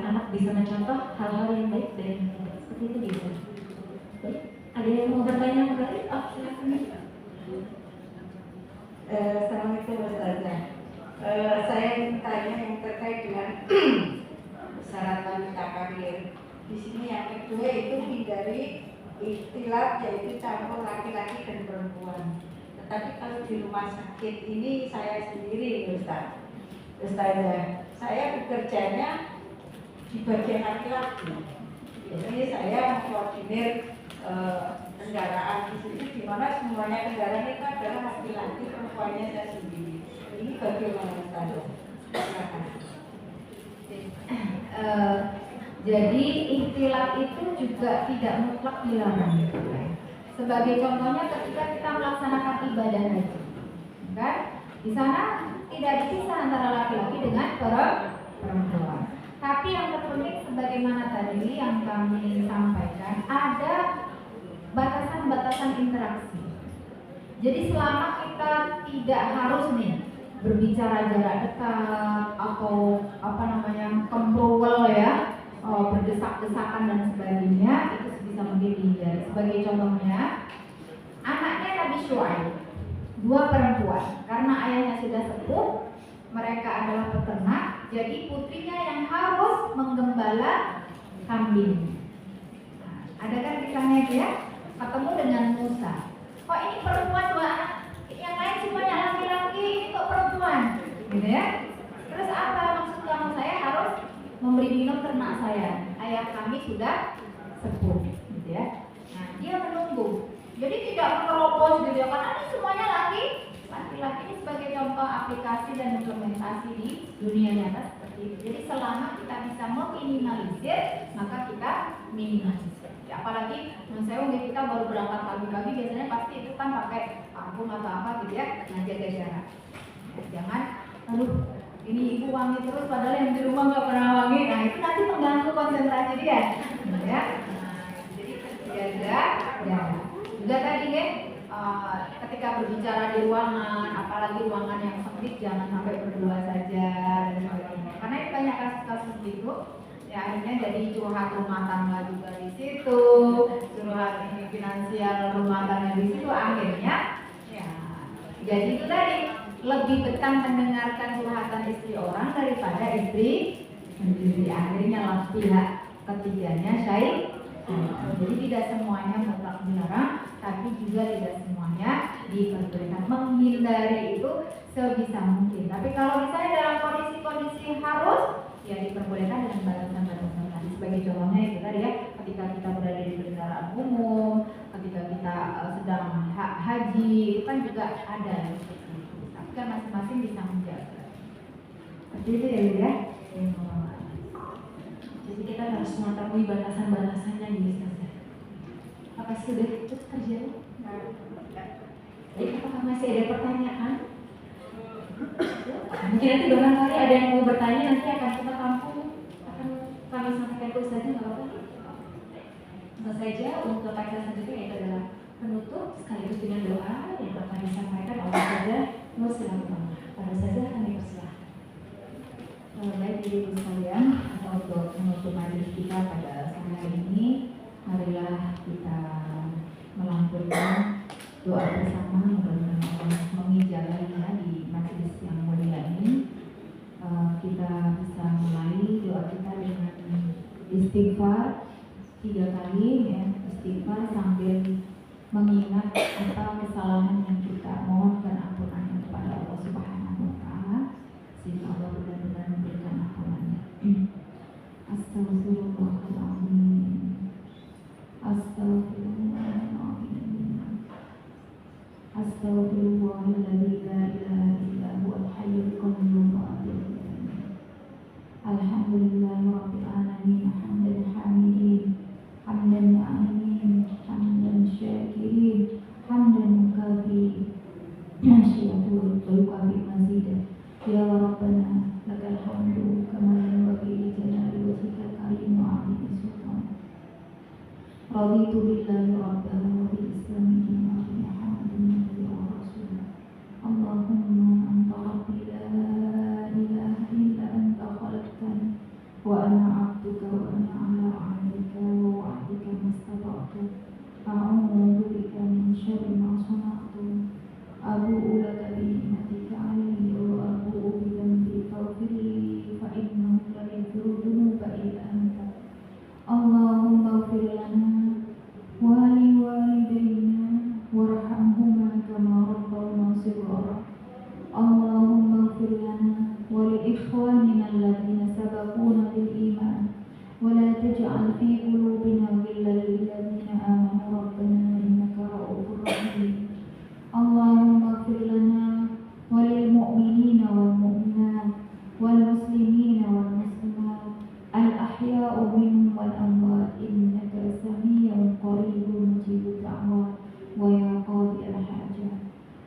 anak bisa mencontoh hal-hal yang baik dan yang tidak. Seperti itu bisa. Baik, ada yang mau bertanya kembali? Oh, silakan. Assalamualaikum Ustazah. Saya ingin tanya yang terkait dengan persyaratan nikah karir. Di sini yang kedua itu hindari ikhtilaf, yaitu campur laki-laki dan perempuan. Tetapi kalau di rumah sakit ini saya sendiri Ustazah, saya bekerjanya di bagian laki-laki. Jadi saya mengkoordinir kendaraan di sini, di mana semuanya kendaraan itu adalah laki-laki, perempuannya saya sendiri. Ini bagaimana Ustazah? Silakan. Jadi ikhtilaf itu juga tidak mutlak dilarang. Sebagai contohnya ketika kita melaksanakan ibadah haji, kan? Di sana tidak dipisah antara laki-laki dengan perempuan. Tapi yang terpenting sebagaimana tadi yang kami sampaikan, ada batasan-batasan interaksi. Jadi selama kita tidak harus nih berbicara jarak dekat atau kemprowel ya, berdesak-desakan dan sebagainya, itu sebisa mungkin dihindari. Sebagai contohnya, anaknya Nabi Syuaib, 2 perempuan, karena ayahnya sudah sepuh, mereka adalah peternak, jadi putrinya yang harus menggembala kambing. Nah, ada kan kisahnya itu ya? Ketemu dengan Musa. Kok ini perempuan 2 anak, yang lain semuanya laki-laki, ini kok perempuan, gitu ya? Terus apa maksud kamu? Saya harus memberi minum ternak saya. Ayah kami sudah sepuh, gitu ya. Nah, dia menunggu. Jadi tidak menerobos gitu ya, karena ini semuanya laki-laki ini sebagai contoh aplikasi dan implementasi di dunia nyata seperti itu. Jadi selama kita bisa meminimalisir, maka kita minimalisir. Ya, apalagi kita baru berangkat pagi-pagi, biasanya pasti itu kan pakai parfum atau apa gitu ya, nah jaga jarak. Ya, jangan, ini ibu wangi terus padahal yang di rumah nggak pernah wangi. Nah itu nanti mengganggu konsentrasi dia, ya. Nah, jadi jaga jarak. Juga tadi deh, ketika berbicara di ruangan, apalagi ruangan yang sempit, jangan sampai berdua saja dan sebagainya. Karena ini banyak kasus-kasus gitu. Ya akhirnya jadi curhat rumah tangga juga di situ, curhat ini finansial rumah tangga di situ, akhirnya ya jadi itu tadi lebih betah mendengarkan curhatan istri orang daripada istri sendiri. Akhirnya lah pihak ketiganya jadi tidak semuanya mutlak dilarang, tapi juga tidak semuanya diperbolehkan. Menghindari itu sebisa mungkin. Tapi kalau misalnya dalam kondisi-kondisi harus, ya diperbolehkan dengan batasan-batasan tadi. Sebagai contohnya itu tadi ya, ketika kita berada di kendaraan umum, ketika kita sedang haji, itu kan juga ada. Tapi kan masing-masing bisa menjaga. Seperti itu ya. Jadi kita harus mengetahui batasan-batasannya di Ustazah. Apa sudah itu kerjanya? Jadi apakah masih ada pertanyaan? Mungkin nanti barangkali ada yang mau bertanya, nanti akan kita tampung, akan kami sampaikan ke Ustazah, nggak apa-apa. Tentu saja untuk topik selanjutnya yaitu adalah penutup sekaligus dengan doa yang akan disampaikan oleh Ustazah Muslimatul. Pada Ustazah kami persilahkan. Baik ibu sekalian, untuk menutup majelis kita pada sore hari ini, marilah kita melantunkan doa bersama, mudah-mudahan Allah mengijabahnya di majelis yang mulia ini. Kita bisa mulai doa kita dengan istighfar 3 kali ya, istighfar sambil mengingat apa kesalahan yang kita mohonkan ampunannya kepada Allah Subhanahu wa taala, sehingga Allah benar-benar memberikan ampunannya. Astagfirullah. raditu billahi rabban wa bil islami dinan wa bi Muhammadin nabiyyan wa rasulah. Allahumma anta rabbi la ilaha illa anta khalaqtani wa ana 'abduka wa ana 'ala 'ahdika wa wa'dika mastata'tu. A'udzu bika min syarri ma sana'tu. Abu'u laka bi ni'matika 'alayya wa abu'u bi dhanbi faghfir li fa innahu la yaghfiru dhunuba illa anta. Allahumma ighfir lana wa li walidayna warhamhuma kama rabbawna shighara. Allahumma ighfir lana wa li ikhwanina alladhina sabaquna bil iman wa la taj'al fi qulubina ghillan lil ladzina amanu rabbana innaka ra'ufur rahim. Allahumma ighfir lana wa lil mu'minina wal mu'minat wal muslimina wal muslimat al ahya'u minhum wal amwat innaka sami'un qaribun mujibud da'wat wa ya qadi al hajat.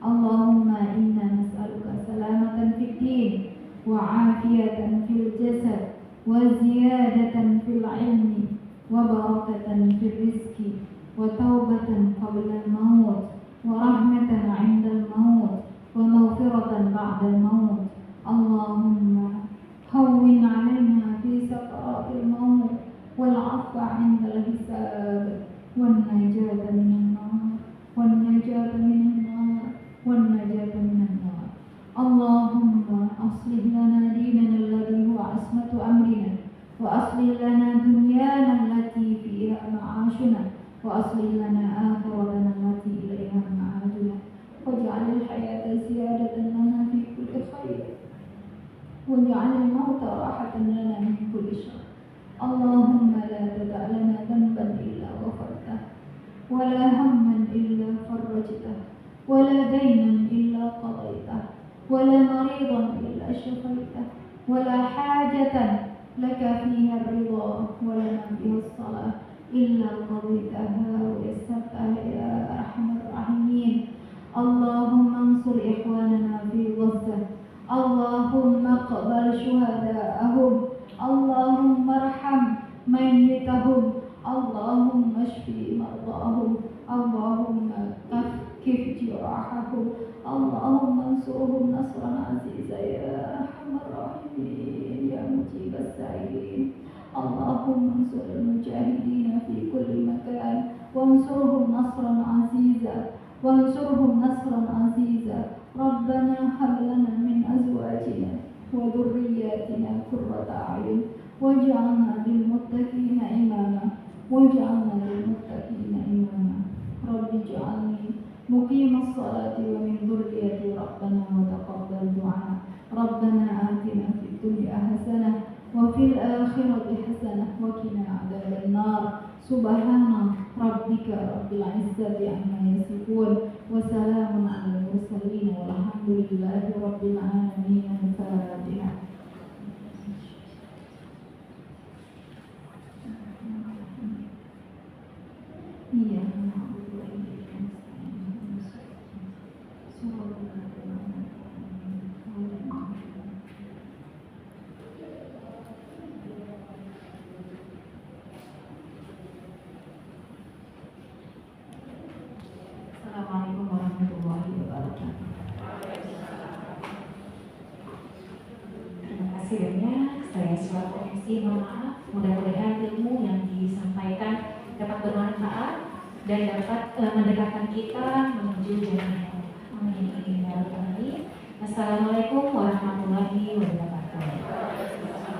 Allahumma inna nas'aluka salamatan fid din wa 'afiyatan fil jasad wa ziyadatan fil ilmi wa barakatan fil rizqi wa taubatan qabla al maut wa rahmatan 'inda al maut wa maghfiratan ba'da al maut. Allahumma hawwin 'alaina fi sakaratil maut wal 'afwa 'inda al hisab wan najata minan nar wan najata minan nar wan najata minan nar. Allahumma aslih lana dinana alladhi huwa asmatu amrina wa aslih lana dunyana allati fiha ma'ashuna wa aslih lana akhiratana allati ilayha ma'aduna waj'al al-hayata ziyadatan lana fi kulli khair waj'al al-mauta rahatan lana min kulli syarr. Allahumma la tada' lana dhanban illa ghafartah wa la hamman illa farajtah wa la daynan illa qadaytah wa la maridan illa shafaitah wa la hajatan laka fiha ar-ridha wa lana fiha as-salah illa qadaytaha wa yassartaha ya arhamar rahimin. Allahumma ansur ikhwanana fi Gaza. Allahumma aqbal syuhada'ahum. Allahumma arham mayyitahum. Allahumma shfi mardahum. Allahumma kafkif jirahahum. Allahumma ansurhum nasran aziza ya arhamar rahimin ya mujibas sa'ilin. Allahumma ansur al-mujahidina fi kulli makan wansurhum nasran aziza wansurhum nasran aziza. Rabbana hab lana min azwajina wa dhurriyyatina qurrata a'yun waj'alna lil muttaqina imama waj'alna lil muttaqina imama. Rabbi ij'alni muqimas salati wa min dhurriyyati rabbana wa taqabbal du'a. Rabbana atina fid dunya hasanah wa fil akhirati hasanah wa qina adzaban nar. Subhana rabbika rabbil izzati amma yasifun wa salamun 'alal mursalin walhamdulillahi rabbil alamin. Al-Fatihah. Iya, Assalamualaikum warahmatullahi wabarakatuh. Terima kasih banyak. Saya selaku MC mohon maaf. Mudah-mudahan ilmu yang disampaikan dapat bermanfaat dan dapat mendekatkan kita menuju jalan yang Allah. Amin. Assalamualaikum warahmatullahi wabarakatuh.